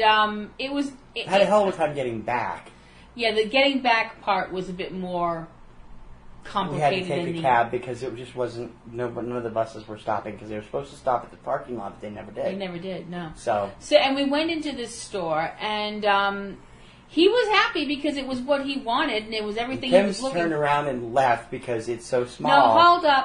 it was... I had a hell of a time getting back. Yeah, the getting back part was a bit more complicated. We had to take a cab because it just wasn't... None of the buses were stopping because they were supposed to stop at the parking lot, but they never did. They never did, no. So and we went into this store, and he was happy because it was what he wanted, and it was everything he was looking for. Kim turned around and left because it's so small. No,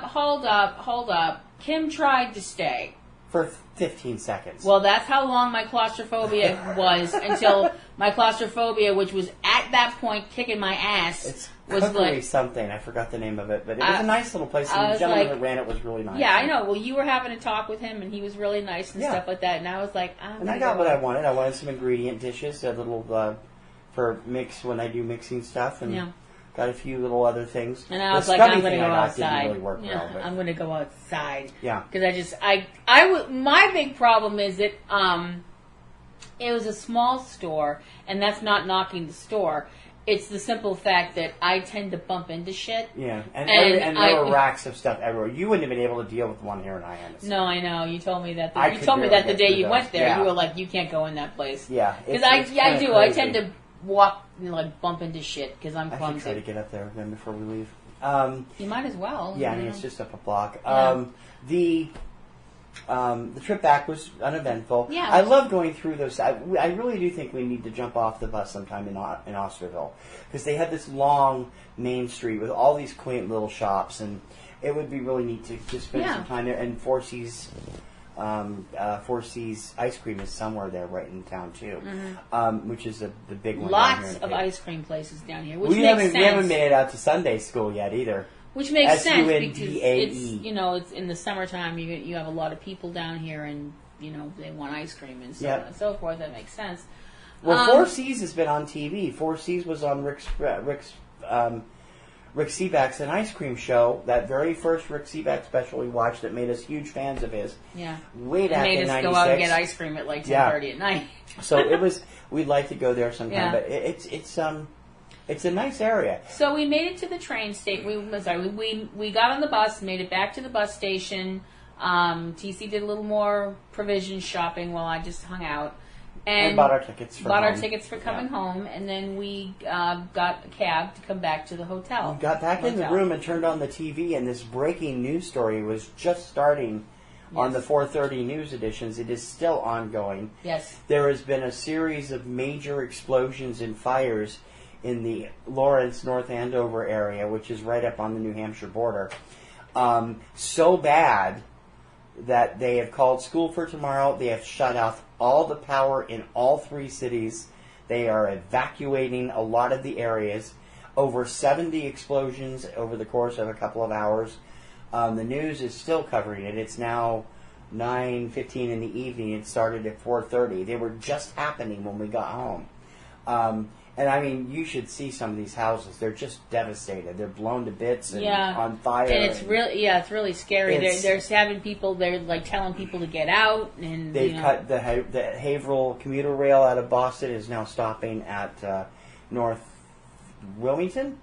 hold up. Kim tried to stay. For 15 seconds. Well, that's how long my claustrophobia was until my claustrophobia, which was at that point kicking my ass, was like something. I forgot the name of it, but it was a nice little place, and the gentleman that ran it was really nice. Yeah, I know. Well, you were having a talk with him, and he was really nice and stuff like that, and I was like, and I got what I wanted. I wanted some ingredient dishes, a little for mix when I do mixing stuff, and got a few little other things. And I was like, I'm going to go outside. Really work well, I'm going to go outside. Yeah. Because my big problem is that it was a small store, and that's not knocking the store. It's the simple fact that I tend to bump into shit. Yeah, and there were racks of stuff everywhere. You wouldn't have been able to deal with one here in Hyannis. No, I know. You told me that. You told me that the day you went there. Yeah. You were like, you can't go in that place. Yeah. Because I do. Crazy. I tend to walk, bump into shit because I'm clumsy. I should try to get up there then before we leave. You might as well. Yeah, I mean, it's just up a block. Yeah. The trip back was uneventful. Yeah. I love going through those. I really do think we need to jump off the bus sometime in Osterville because they had this long main street with all these quaint little shops, and it would be really neat to spend some time there. And Four Seas ice cream is somewhere there, right in town too, which is the big one. Lots of ice cream places down here, which we makes sense. We haven't made it out to Sunday school yet either. Which makes sense because it's it's in the summertime. You have a lot of people down here, and they want ice cream and so on and so forth. That makes sense. Well, Four Seas has been on TV. Four Seas was on Rick Seaback's An Ice Cream Show. That very first Rick Seaback special we watched that made us huge fans of his. Yeah, way back in '96. Made us go out and get ice cream at like 10:30 at night. So it was. We'd like to go there sometime, but it's a nice area. So we made it to the train station. We got on the bus, made it back to the bus station. TC did a little more provision shopping while I just hung out. And bought our tickets for our tickets for coming home. And then we got a cab to come back to the hotel. We got back in the room and turned on the TV, and this breaking news story was just starting on the 4:30 news editions. It is still ongoing. Yes. There has been a series of major explosions and fires in the Lawrence, North Andover area, which is right up on the New Hampshire border. So bad that they have called school for tomorrow. They have shut off all the power in all 3 cities. They are evacuating a lot of the areas. Over 70 explosions over the course of a couple of hours. The news is still covering it. It's now 9:15 in the evening. It started at 4:30. They were just happening when we got home. And I mean, you should see some of these houses. They're just devastated. They're blown to bits and on fire. And it's really scary. They're having people. They're like telling people to get out. And they've cut the Haverhill commuter rail out of Boston is now stopping at North Wilmington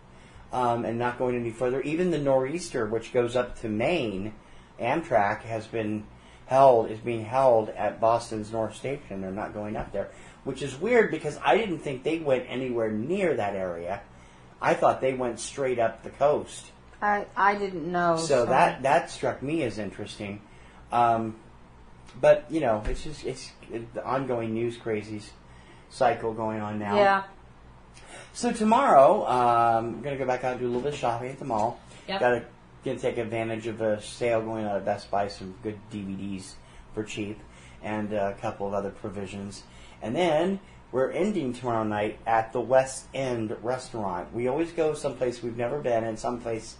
and not going any further. Even the Nor'easter, which goes up to Maine, Amtrak is being held at Boston's North Station. They're not going up there. Which is weird because I didn't think they went anywhere near that area. I thought they went straight up the coast. I didn't know. So that struck me as interesting. But, it's the ongoing news crazies cycle going on now. Yeah. So tomorrow, I'm going to go back out and do a little bit of shopping at the mall. Yep. Going to take advantage of a sale going on at Best Buy, some good DVDs for cheap, and a couple of other provisions. And then we're ending tomorrow night at the West End restaurant. We always go someplace we've never been and someplace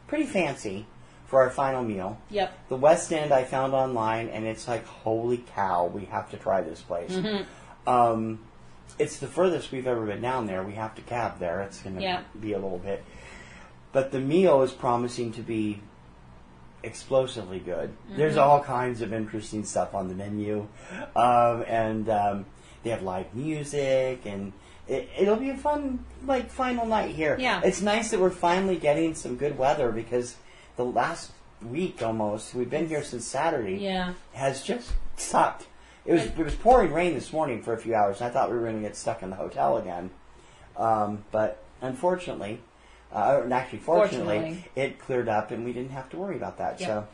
pretty fancy for our final meal. Yep. The West End I found online, and it's like, holy cow, we have to try this place. Mm-hmm. It's the furthest we've ever been down there. We have to cab there. It's going to be a little bit. But the meal is promising to be explosively good. Mm-hmm. There's all kinds of interesting stuff on the menu. They have live music, and it'll be a fun, final night here. Yeah. It's nice that we're finally getting some good weather because the last week almost. We've been here since Saturday. Yeah. Has just sucked. It was pouring rain this morning for a few hours, and I thought we were going to get stuck in the hotel again. But unfortunately, fortunately, it cleared up, and we didn't have to worry about that. Yep. So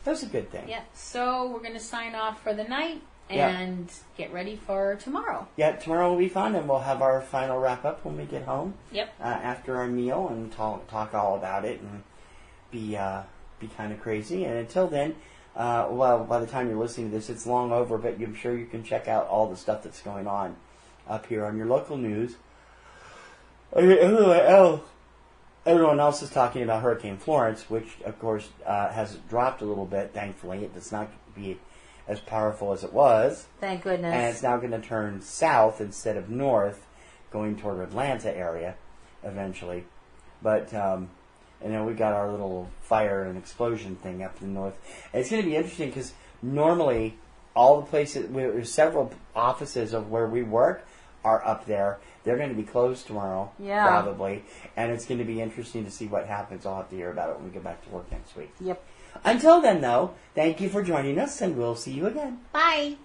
that was a good thing. Yeah. So we're going to sign off for the night and get ready for tomorrow. Yeah, tomorrow will be fun, and we'll have our final wrap up when we get home. Yep. After our meal, and talk all about it, and be kind of crazy. And until then. Well, by the time you're listening to this, it's long over, but I'm sure you can check out all the stuff that's going on up here on your local news. Everyone else is talking about Hurricane Florence, which, of course, has dropped a little bit, thankfully. It does not be as powerful as it was. Thank goodness. And it's now going to turn south instead of north, going toward Atlanta area eventually. But... and then we got our little fire and explosion thing up in the north. And it's going to be interesting because normally all the places, there's several offices of where we work are up there. They're going to be closed tomorrow, probably. And it's going to be interesting to see what happens. I'll have to hear about it when we get back to work next week. Yep. Until then, though, thank you for joining us, and we'll see you again. Bye.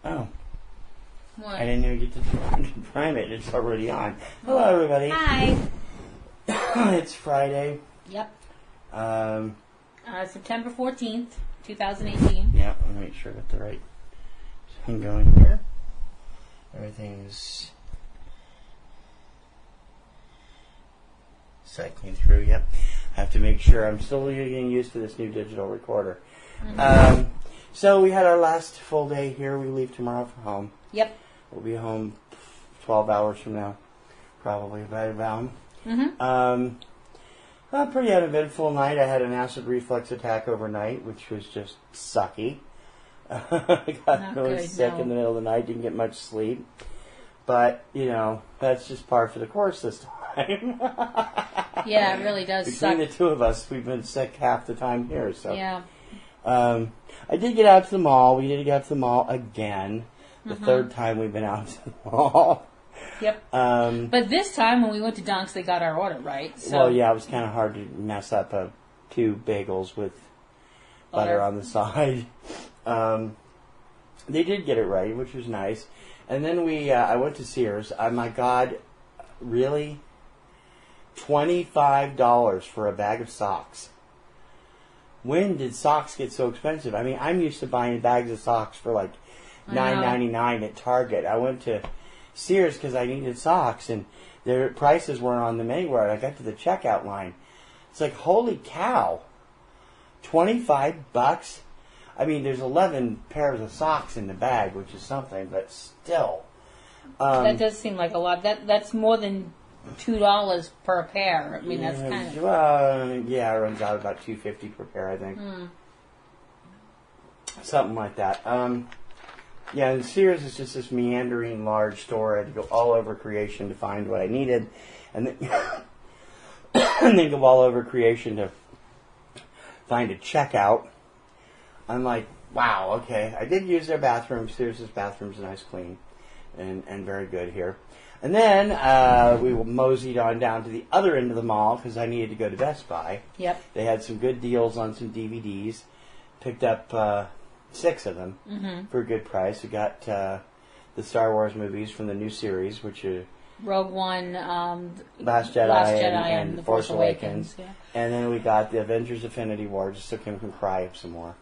Oh. What? I didn't even get to prime it. It's already on. Hello, everybody. Hi. It's Friday. Yep. September September 14th, 2018. Yeah, let me make sure I got the right thing going here. Everything's cycling through. Yep. I have to make sure I'm still getting used to this new digital recorder. Mm-hmm. So we had our last full day here. We leave tomorrow for home. Yep. We'll be home 12 hours from now, probably, right around. Mm-hmm. A pretty uneventful night. I had an acid reflux attack overnight, which was just sucky. I got really sick in the middle of the night, didn't get much sleep. But, that's just par for the course this time. Yeah, it really does Between suck. the two of us, we've been sick half the time here. So yeah. I did get out to the mall. We did get out to the mall again. The third time we've been out to the mall. Yep. But this time when we went to Dunk's, they got our order right. So. Well, yeah, it was kind of hard to mess up 2 bagels with butter on the side. They did get it right, which was nice. And then I went to Sears. My God, really? $25 for a bag of socks. When did socks get so expensive? I mean, I'm used to buying bags of socks for like $9.99 at Target. I went to Sears because I needed socks, and their prices weren't on them anywhere. I got to the checkout line. It's like, holy cow, $25? I mean, there's 11 pairs of socks in the bag, which is something, but still. That does seem like a lot. That's more than $2 per pair. I mean, that's kind of... Well, yeah, it runs out about $2.50 per pair, I think. Something like that. Yeah, and Sears is just this meandering large store. I had to go all over Creation to find what I needed, and then, and then go all over Creation to find a checkout. I'm like, wow, okay. I did use their bathroom. Sears' bathroom's nice, clean, and very good here. And then we moseyed on down to the other end of the mall because I needed to go to Best Buy. Yep. They had some good deals on some DVDs. Picked up 6 of them for a good price. We got the Star Wars movies from the new series, which are Rogue One, Last Jedi and The Force Awakens. Yeah. And then we got the Avengers Infinity War, just so Kim can cry some more.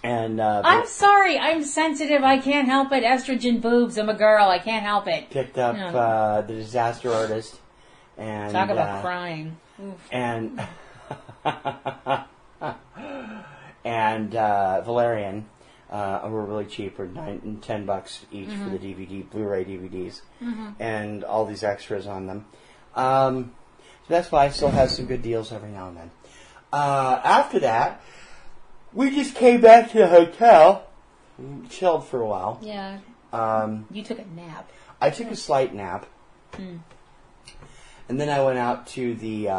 And I'm sorry, I'm sensitive. I can't help it. Estrogen boobs. I'm a girl. I can't help it. Picked up The Disaster Artist. And talk about crying. Oof. And and Valerian were really cheap, for $9 and $10 each for the DVD, Blu-ray DVDs, and all these extras on them. So that's why I still have some good deals every now and then. After that, we just came back to the hotel, chilled for a while. Yeah. You took a nap. I took a slight nap. And then I went out to the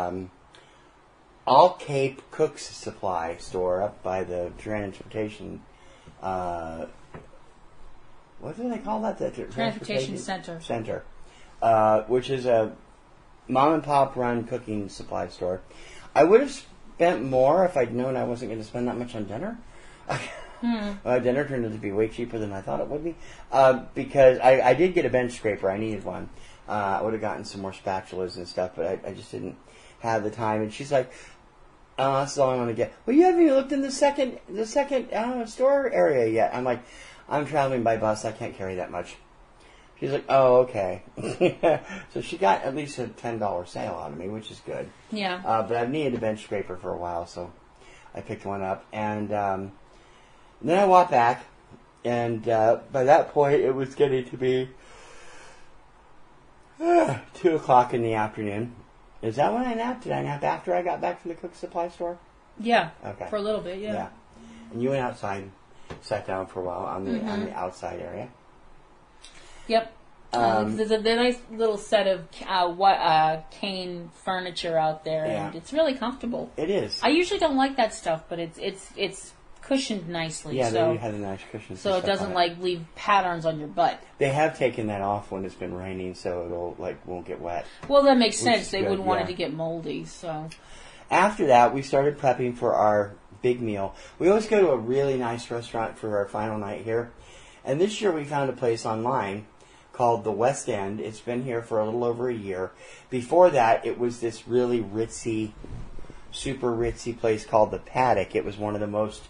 All Cape Cooks Supply store up by the transportation what do they call that? The Transportation Center. Which is a mom and pop run cooking supply store. I would have spent more if I'd known I wasn't going to spend that much on dinner. Dinner turned out to be way cheaper than I thought it would be. Because I did get a bench scraper. I needed one. I would have gotten some more spatulas and stuff, but I just didn't have the time. And she's like, that's all I want to get. Well, you haven't even looked in the second store area yet. I'm like, I'm traveling by bus. I can't carry that much. She's like, oh, okay. So she got at least a $10 sale out of me, which is good. Yeah. But I've needed a bench scraper for a while, so I picked one up. And then I walked back, and by that point, it was getting to be 2 o'clock in the afternoon. Is that when I napped? Did I nap after I got back from the cook supply store? Yeah. Okay. For a little bit, yeah. And you went outside, sat down for a while on the outside area. Yep. There's a nice little set of cane furniture out there, and it's really comfortable. It is. I usually don't like that stuff, but it's cushioned nicely. Yeah, so they had a nice cushion. So it doesn't leave patterns on your butt. They have taken that off when it's been raining, so it'll won't get wet. Well, that makes sense. They wouldn't want it to get moldy. So after that, we started prepping for our big meal. We always go to a really nice restaurant for our final night here, and this year we found a place online called the West End. It's been here for a little over a year. Before that, it was this really ritzy, super ritzy place called the Paddock. It was one of the most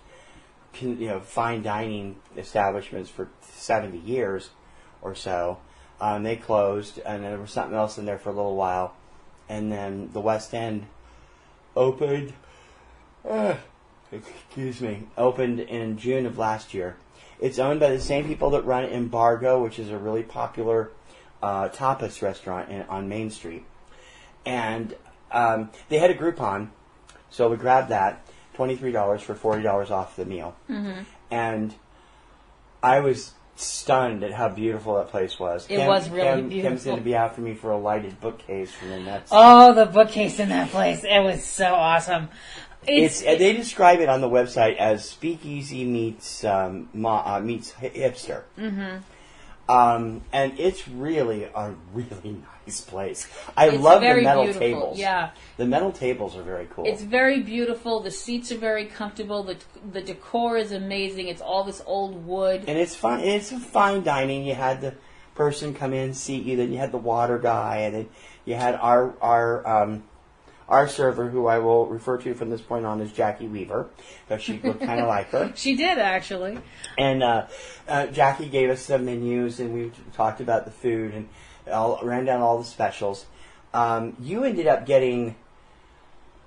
fine dining establishments for 70 years or so. They closed, and there was something else in there for a little while. And then the West End opened in June of last year. It's owned by the same people that run Embargo, which is a really popular tapas restaurant on Main Street. And they had a Groupon, so we grabbed that. $23 for $40 off the meal. Mm-hmm. And I was stunned at how beautiful that place was. It was really beautiful. Kim's going to be after me for a lighted bookcase from the Nets. Oh, the bookcase in that place. It was so awesome. They describe it on the website as speakeasy meets hipster. Mm-hmm. And it's really a really nice place. I love the metal tables. Yeah. The metal tables are very cool. It's very beautiful. The seats are very comfortable. The decor is amazing. It's all this old wood. And it's fun. It's fine dining. You had the person come in, seat you, then you had the water guy, and then you had our server, who I will refer to from this point on as Jackie Weaver, because she looked kind of like her. She did, actually. And Jackie gave us some menus, and we talked about the food, and ran down all the specials. You ended up getting,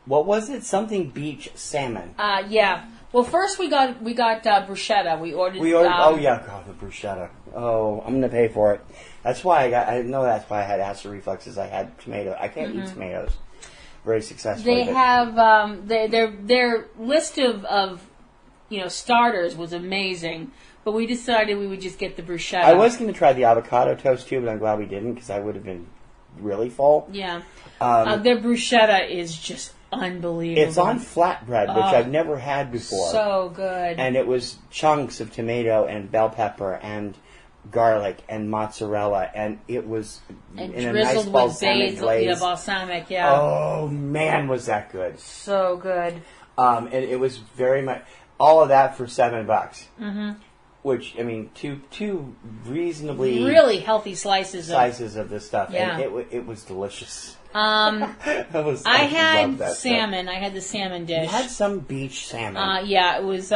what was it? Something beach salmon. Yeah. Well, first we got bruschetta. We ordered. The bruschetta. Oh, I'm gonna pay for it. That's why I know that's why I had acid refluxes. I had tomato. I can't eat tomatoes very successfully. They have their list of starters was amazing, but we decided we would just get the bruschetta. I was going to try the avocado toast too, but I'm glad we didn't, because I would have been really full. Yeah, their bruschetta is just unbelievable. It's on flatbread, which I've never had before. So good. And it was chunks of tomato and bell pepper and garlic and mozzarella, and it was in a nice balsamic glaze. Balsamic, yeah. Oh man, was that good! So good. And it was very much all of that for $7. Mm-hmm. Which, I mean, two reasonably really healthy slices of this stuff, yeah. And it was delicious. I had salmon. Stuff. I had the salmon dish. You had some beach salmon. Yeah, it was.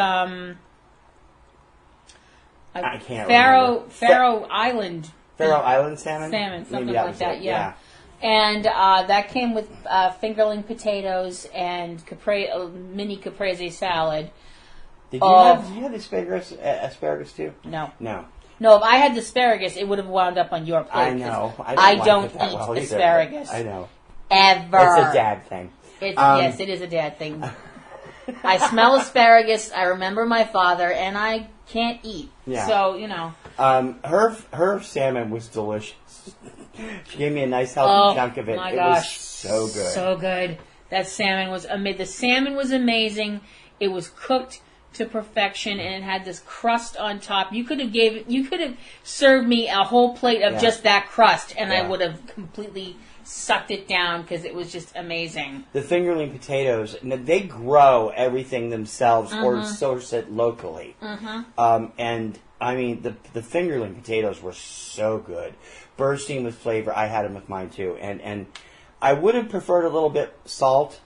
I can't remember. Faroe Island salmon? Something like that, yeah. And that came with fingerling potatoes and mini caprese salad. Did you have asparagus too? No. No, if I had the asparagus, it would have wound up on your plate. I know. I don't eat asparagus. I know. Ever. It's a dad thing. Yes, it is a dad thing. I smell asparagus, I remember my father, and I can't eat. Yeah. So, her salmon was delicious. She gave me a nice healthy chunk of it. My it gosh. was so good. So good. That salmon was amazing. The salmon was amazing. It was cooked to perfection, and it had this crust on top. You could have served me a whole plate of just that crust, and I would have completely sucked it down because it was just amazing. The fingerling potatoes, they grow everything themselves or source it locally. And I mean, the fingerling potatoes were so good, bursting with flavor. I had them with mine too, and I would have preferred a little bit salt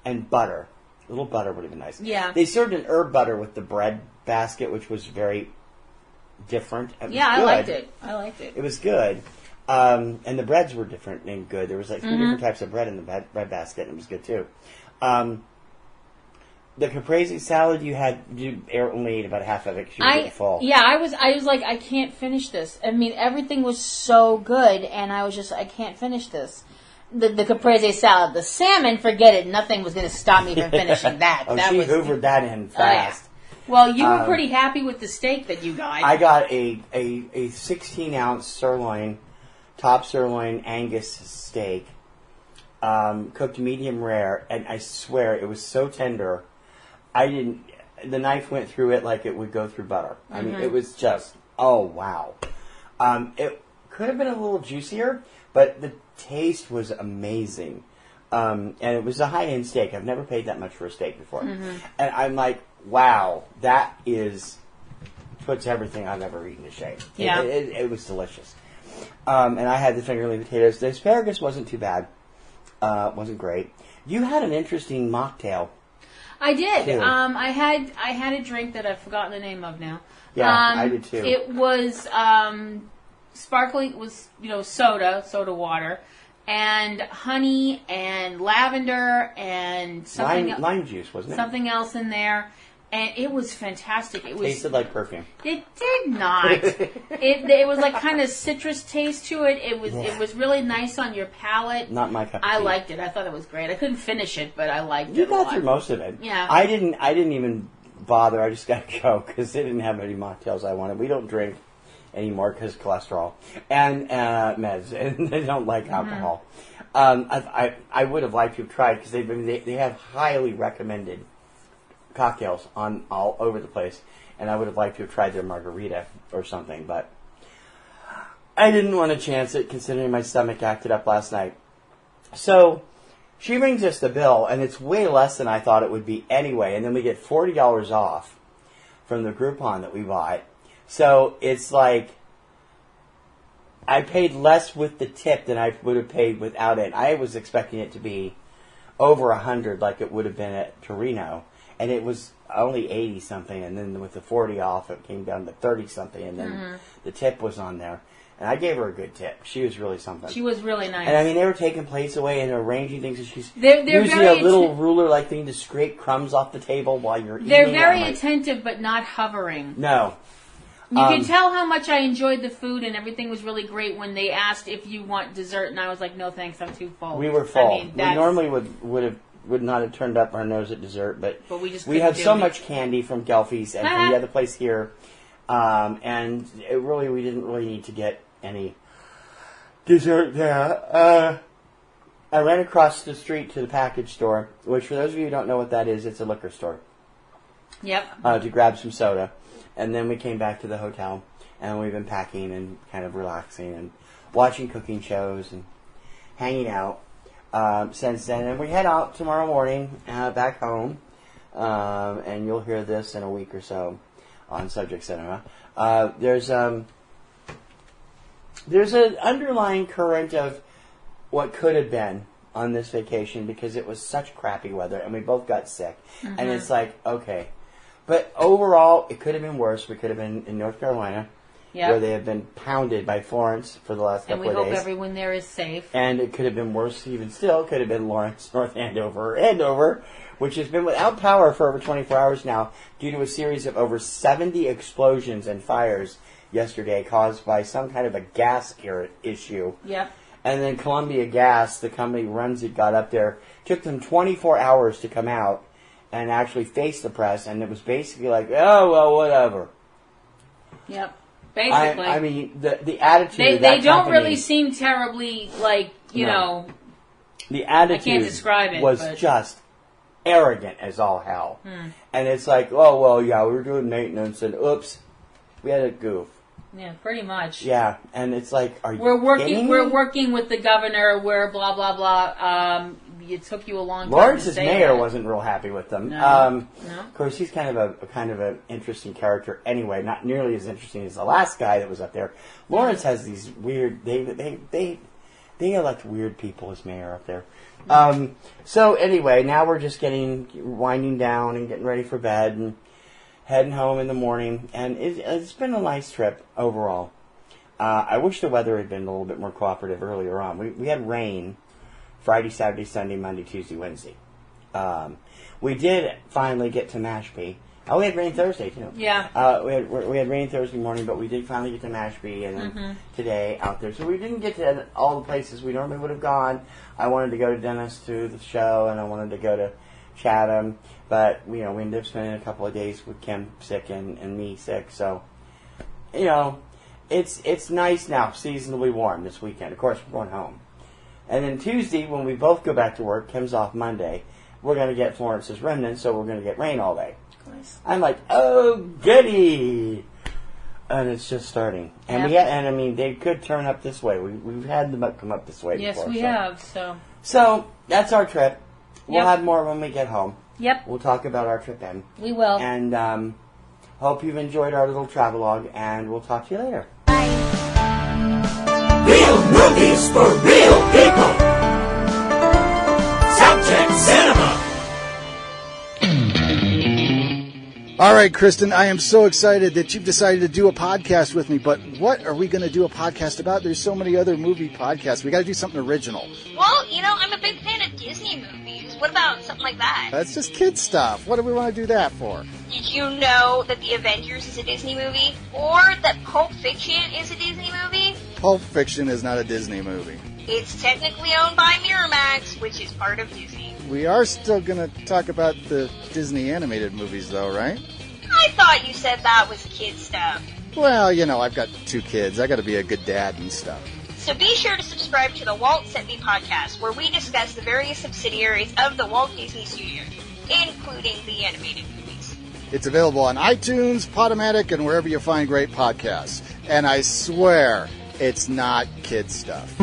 and butter. A little butter would have been nice. Yeah. They served an herb butter with the bread basket, which was very different. I liked it. It was good. And the breads were different and good. There was like 3 different types of bread in the bread basket, and it was good too. The caprese salad you only ate about half of it because you were getting full. Yeah, I was like, I can't finish this. I mean, everything was so good, and I was just, I can't finish this. The caprese salad, the salmon, forget it. Nothing was going to stop me from finishing that. She hoovered that in fast. Well, you were pretty happy with the steak that you got. I got a 16-ounce sirloin, top sirloin Angus steak, cooked medium rare, and I swear it was so tender. The knife went through it like it would go through butter. I mean, it was just, oh wow. It could have been a little juicier, but the taste was amazing. And it was a high-end steak. I've never paid that much for a steak before. And I'm like, wow, that puts everything I've ever eaten to shame. Yeah. It was delicious. And I had the fingerling potatoes. The asparagus wasn't too bad. Wasn't great. You had an interesting mocktail. I did. Too. I had a drink that I've forgotten the name of now. Yeah, I did too. It was sparkling. It was soda water, and honey and lavender and something lime juice, wasn't it? Something else in there, and it was fantastic. It tasted like perfume. It did not. It was like kind of citrus taste to it. It was really nice on your palate. Not my cup of tea. I liked it. I thought it was great. I couldn't finish it, but I liked it. You got through most of it. Yeah. I didn't even bother. I just got to go because they didn't have any mocktails I wanted. We don't drink anymore because cholesterol and meds, and they don't like alcohol. I would have liked to have tried because they have highly recommended cocktails on all over the place, and I would have liked to have tried their margarita or something, but I didn't want to chance it considering my stomach acted up last night. So she brings us the bill, and it's way less than I thought it would be anyway, and then we get $40 off from the Groupon that we bought. So it's like I paid less with the tip than I would have paid without it. I was expecting it to be over $100 like it would have been at Torino. And it was only 80-something, and then with the 40 off, it came down to 30-something, and then the tip was on there. And I gave her a good tip. She was really something. She was really nice. And I mean, they were taking plates away and arranging things, and she's they're using a little ruler-like thing to scrape crumbs off the table while you're eating. They're very attentive, but not hovering. No. You can tell how much I enjoyed the food, and everything was really great when they asked if you want dessert, and I was like, no thanks, I'm too full. We were full. I mean, we normally would not have turned up our nose at dessert, but we had so much candy from Gelfie's and from the other place here, and we didn't really need to get any dessert there. I ran across the street to the package store, which for those of you who don't know what that is, it's a liquor store. Yep. To grab some soda. And then we came back to the hotel, and we've been packing and kind of relaxing and watching cooking shows and hanging out since then. And we head out tomorrow morning back home, and you'll hear this in a week or so on Subject Cinema. There's an underlying current of what could have been on this vacation because it was such crappy weather, and we both got sick. And it's like, okay. But overall, it could have been worse. We could have been in North Carolina, where they have been pounded by Florence for the last couple of days. And we hope everyone there is safe. And it could have been worse even still. It could have been Lawrence, North Andover, which has been without power for over 24 hours now due to a series of over 70 explosions and fires yesterday caused by some kind of a gas issue. Yep. And then Columbia Gas, the company who runs it, got up there. Took them 24 hours to come out and actually face the press, and it was basically like, oh, well, whatever. Yep. Basically. I mean, the attitude they of that don't company, really seem terribly, like, you know... The attitude I can't describe it, was but... just arrogant as all hell. And it's like, oh, well, yeah, we were doing maintenance, and oops, we had a goof. Yeah, pretty much. Yeah, and it's like, are you kidding me? We're working with the governor. We're blah blah blah. It took you a long time. Lawrence's to say mayor that. wasn't real happy with them. No. Of course, he's kind of an interesting character. Anyway, not nearly as interesting as the last guy that was up there. Lawrence has these weird. They elect weird people as mayor up there. So anyway, now we're just winding down and getting ready for bed and heading home in the morning. And it's been a nice trip overall. I wish the weather had been a little bit more cooperative earlier on. We had rain Friday, Saturday, Sunday, Monday, Tuesday, Wednesday. We did finally get to Mashpee. Oh, we had rain Thursday too. Yeah. We had rain Thursday morning, but we did finally get to Mashpee and today out there. So we didn't get to all the places we normally would have gone. I wanted to go to Dennis to the show, and I wanted to go to Chatham, but we ended up spending a couple of days with Kim sick and me sick. So it's nice now, seasonably warm this weekend. Of course, we're going home, and then Tuesday when we both go back to work, Kim's off Monday. We're going to get Florence's remnant, so we're going to get rain all day. Nice. I'm like, oh, goody! And it's just starting. And they could turn up this way. We've had them come up this way before. Yes, we have. So, that's our trip. We'll Yep. have more when we get home. Yep. We'll talk about our trip then. We will. And hope you've enjoyed our little travelogue, and we'll talk to you later. Real movies for real people. Subject Cinema. All right, Kristen, I am so excited that you've decided to do a podcast with me, but what are we going to do a podcast about? There's so many other movie podcasts. We got to do something original. Well, I'm a big fan of Disney movies. What about something like that? That's just kid stuff. What do we want to do that for? Did you know that The Avengers is a Disney movie? Or that Pulp Fiction is a Disney movie? Pulp Fiction is not a Disney movie. It's technically owned by Miramax, which is part of Disney. We are still going to talk about the Disney animated movies, though, right? I thought you said that was kid stuff. Well, I've got 2 kids. I got to be a good dad and stuff. So be sure to subscribe to the Walt Sent Me podcast, where we discuss the various subsidiaries of the Walt Disney Studios, including the animated movies. It's available on iTunes, Podomatic, and wherever you find great podcasts. And I swear, it's not kid stuff.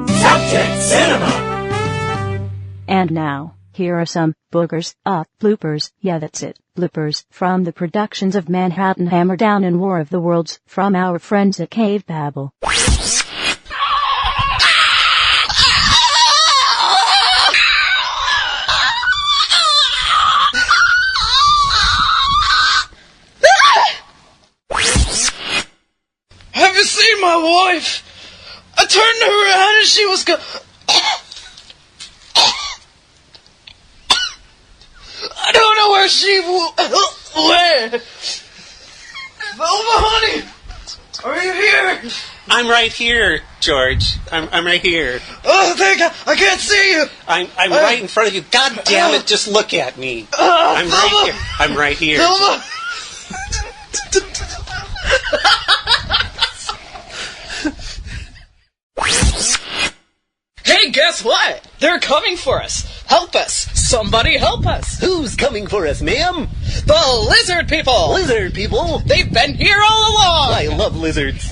Subject Cinema. And now, here are some bloopers, yeah that's it, bloopers, from the productions of Manhattan, Hammerdown, and War of the Worlds, from our friends at Cavebabble. Have you seen my wife? I turned her around and she was I don't know where she went. Velma, honey, are you here? I'm right here, George. I'm right here. Oh, thank God. I can't see you. I'm right in front of you. God damn it, just look at me. I'm right here. I'm right here. Velma. Hey, guess what? They're coming for us. Help us. Somebody help us. Who's coming for us, ma'am? The lizard people. Lizard people? They've been here all along. I love lizards.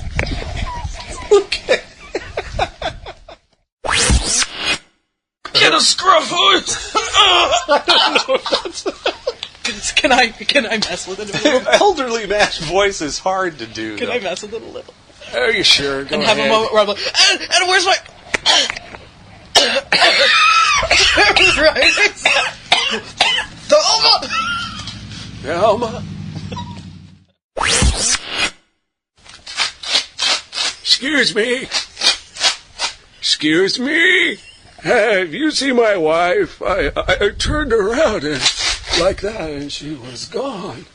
Okay. Get a scruff horse. I don't know if that's... Can I mess with it a little? Elderly man's voice is hard to do. Can I mess with it a little? Are you sure? Go and ahead. Have a moment where I'm like, and where's my... right. Velma. Excuse me. Excuse me. Have you seen my wife? I turned around and like that, and she was gone.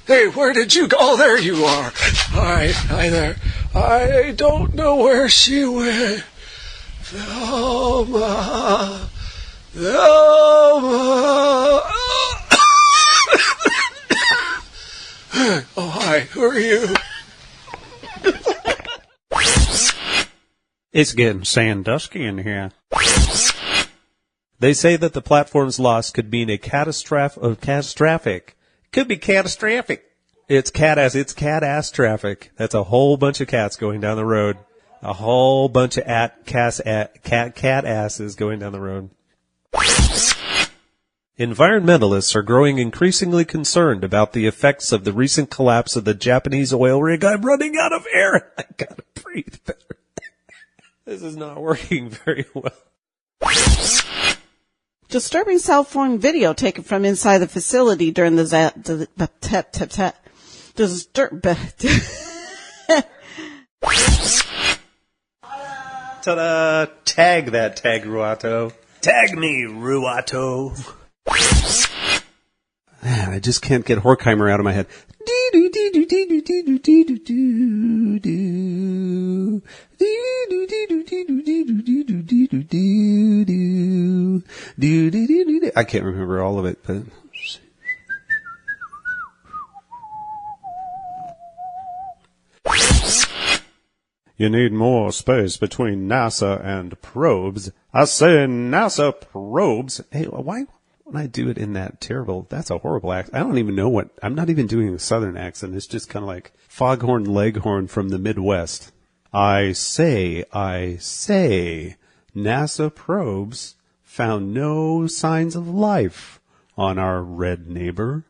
Hey, where did you go? Oh, there you are. Hi there. I don't know where she went. Velma. Oh, hi. Who are you? It's getting sandusky in here. They say that the platform's loss could mean a catastrophic. Could be catastrophic. It's cat-ass traffic. That's a whole bunch of cats going down the road. A whole bunch of cat asses going down the road. Environmentalists are growing increasingly concerned about the effects of the recent collapse of the Japanese oil rig. I'm running out of air. I gotta breathe better. This is not working very well. Disturbing cell phone video taken from inside the facility during Ta-da! Tag that, Tag Ruato. Tag me, Ruato. Man, I just can't get Horkheimer out of my head. I can't remember all of it, but... You need more space between NASA and probes. I say NASA probes. Hey, why when I do it in that terrible, that's a horrible accent. I don't even know what, I'm not even doing a southern accent. It's just kind of like Foghorn Leghorn from the Midwest. I say, NASA probes found no signs of life on our red neighbor.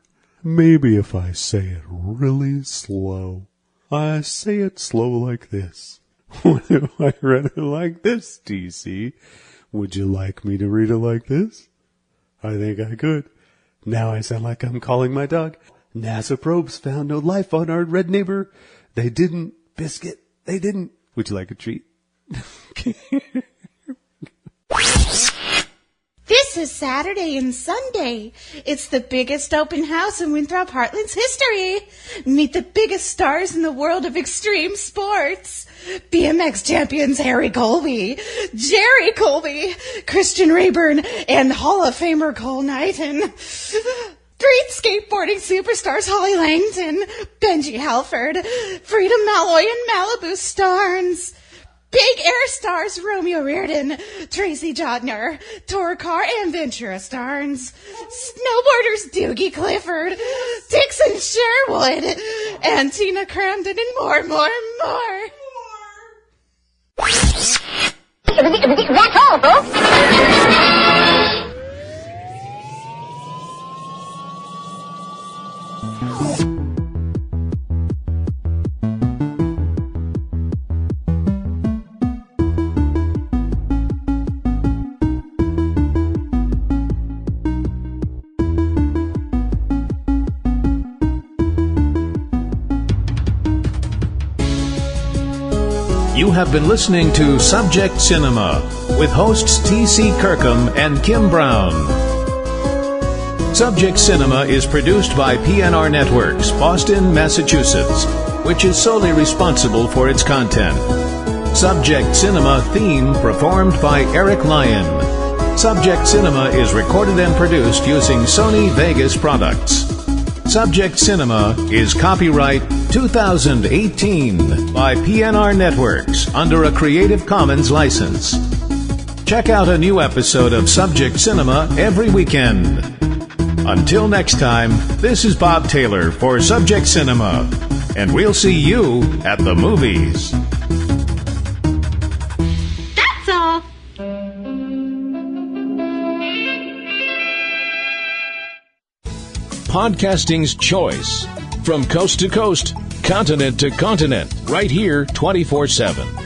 Maybe if I say it really slow. I say it slow like this. What if I read it like this, DC? Would you like me to read it like this? I think I could. Now I sound like I'm calling my dog. NASA probes found no life on our red neighbor. They didn't. Biscuit. They didn't. Would you like a treat? This is Saturday and Sunday. It's the biggest open house in Winthrop Heartland's history. Meet the biggest stars in the world of extreme sports. BMX champions Harry Colby, Jerry Colby, Christian Rayburn, and Hall of Famer Cole Knighton. Street skateboarding superstars Holly Langton, Benji Halford, Freedom Malloy, and Malibu Starnes. Big Air stars Romeo Reardon, Tracy Jodner, Tour Car, and Ventura Starnes. Snowboarders Doogie Clifford, Dixon Sherwood, and Tina Cramden, and more. That's all, folks. You have been listening to Subject Cinema with hosts T.C. Kirkham and Kim Brown. Subject Cinema is produced by PNRNetworks, Boston, Massachusetts, which is solely responsible for its content. Subject Cinema theme performed by Eric Lyon. Subject Cinema is recorded and produced using Sony Vegas products. Subject Cinema is copyright 2018 by PNRNetworks under a Creative Commons license. Check out a new episode of Subject Cinema every weekend. Until next time, this is Bob Taylor for Subject Cinema, and we'll see you at the movies. That's all. Podcasting's choice. From coast to coast, continent to continent, right here 24/7.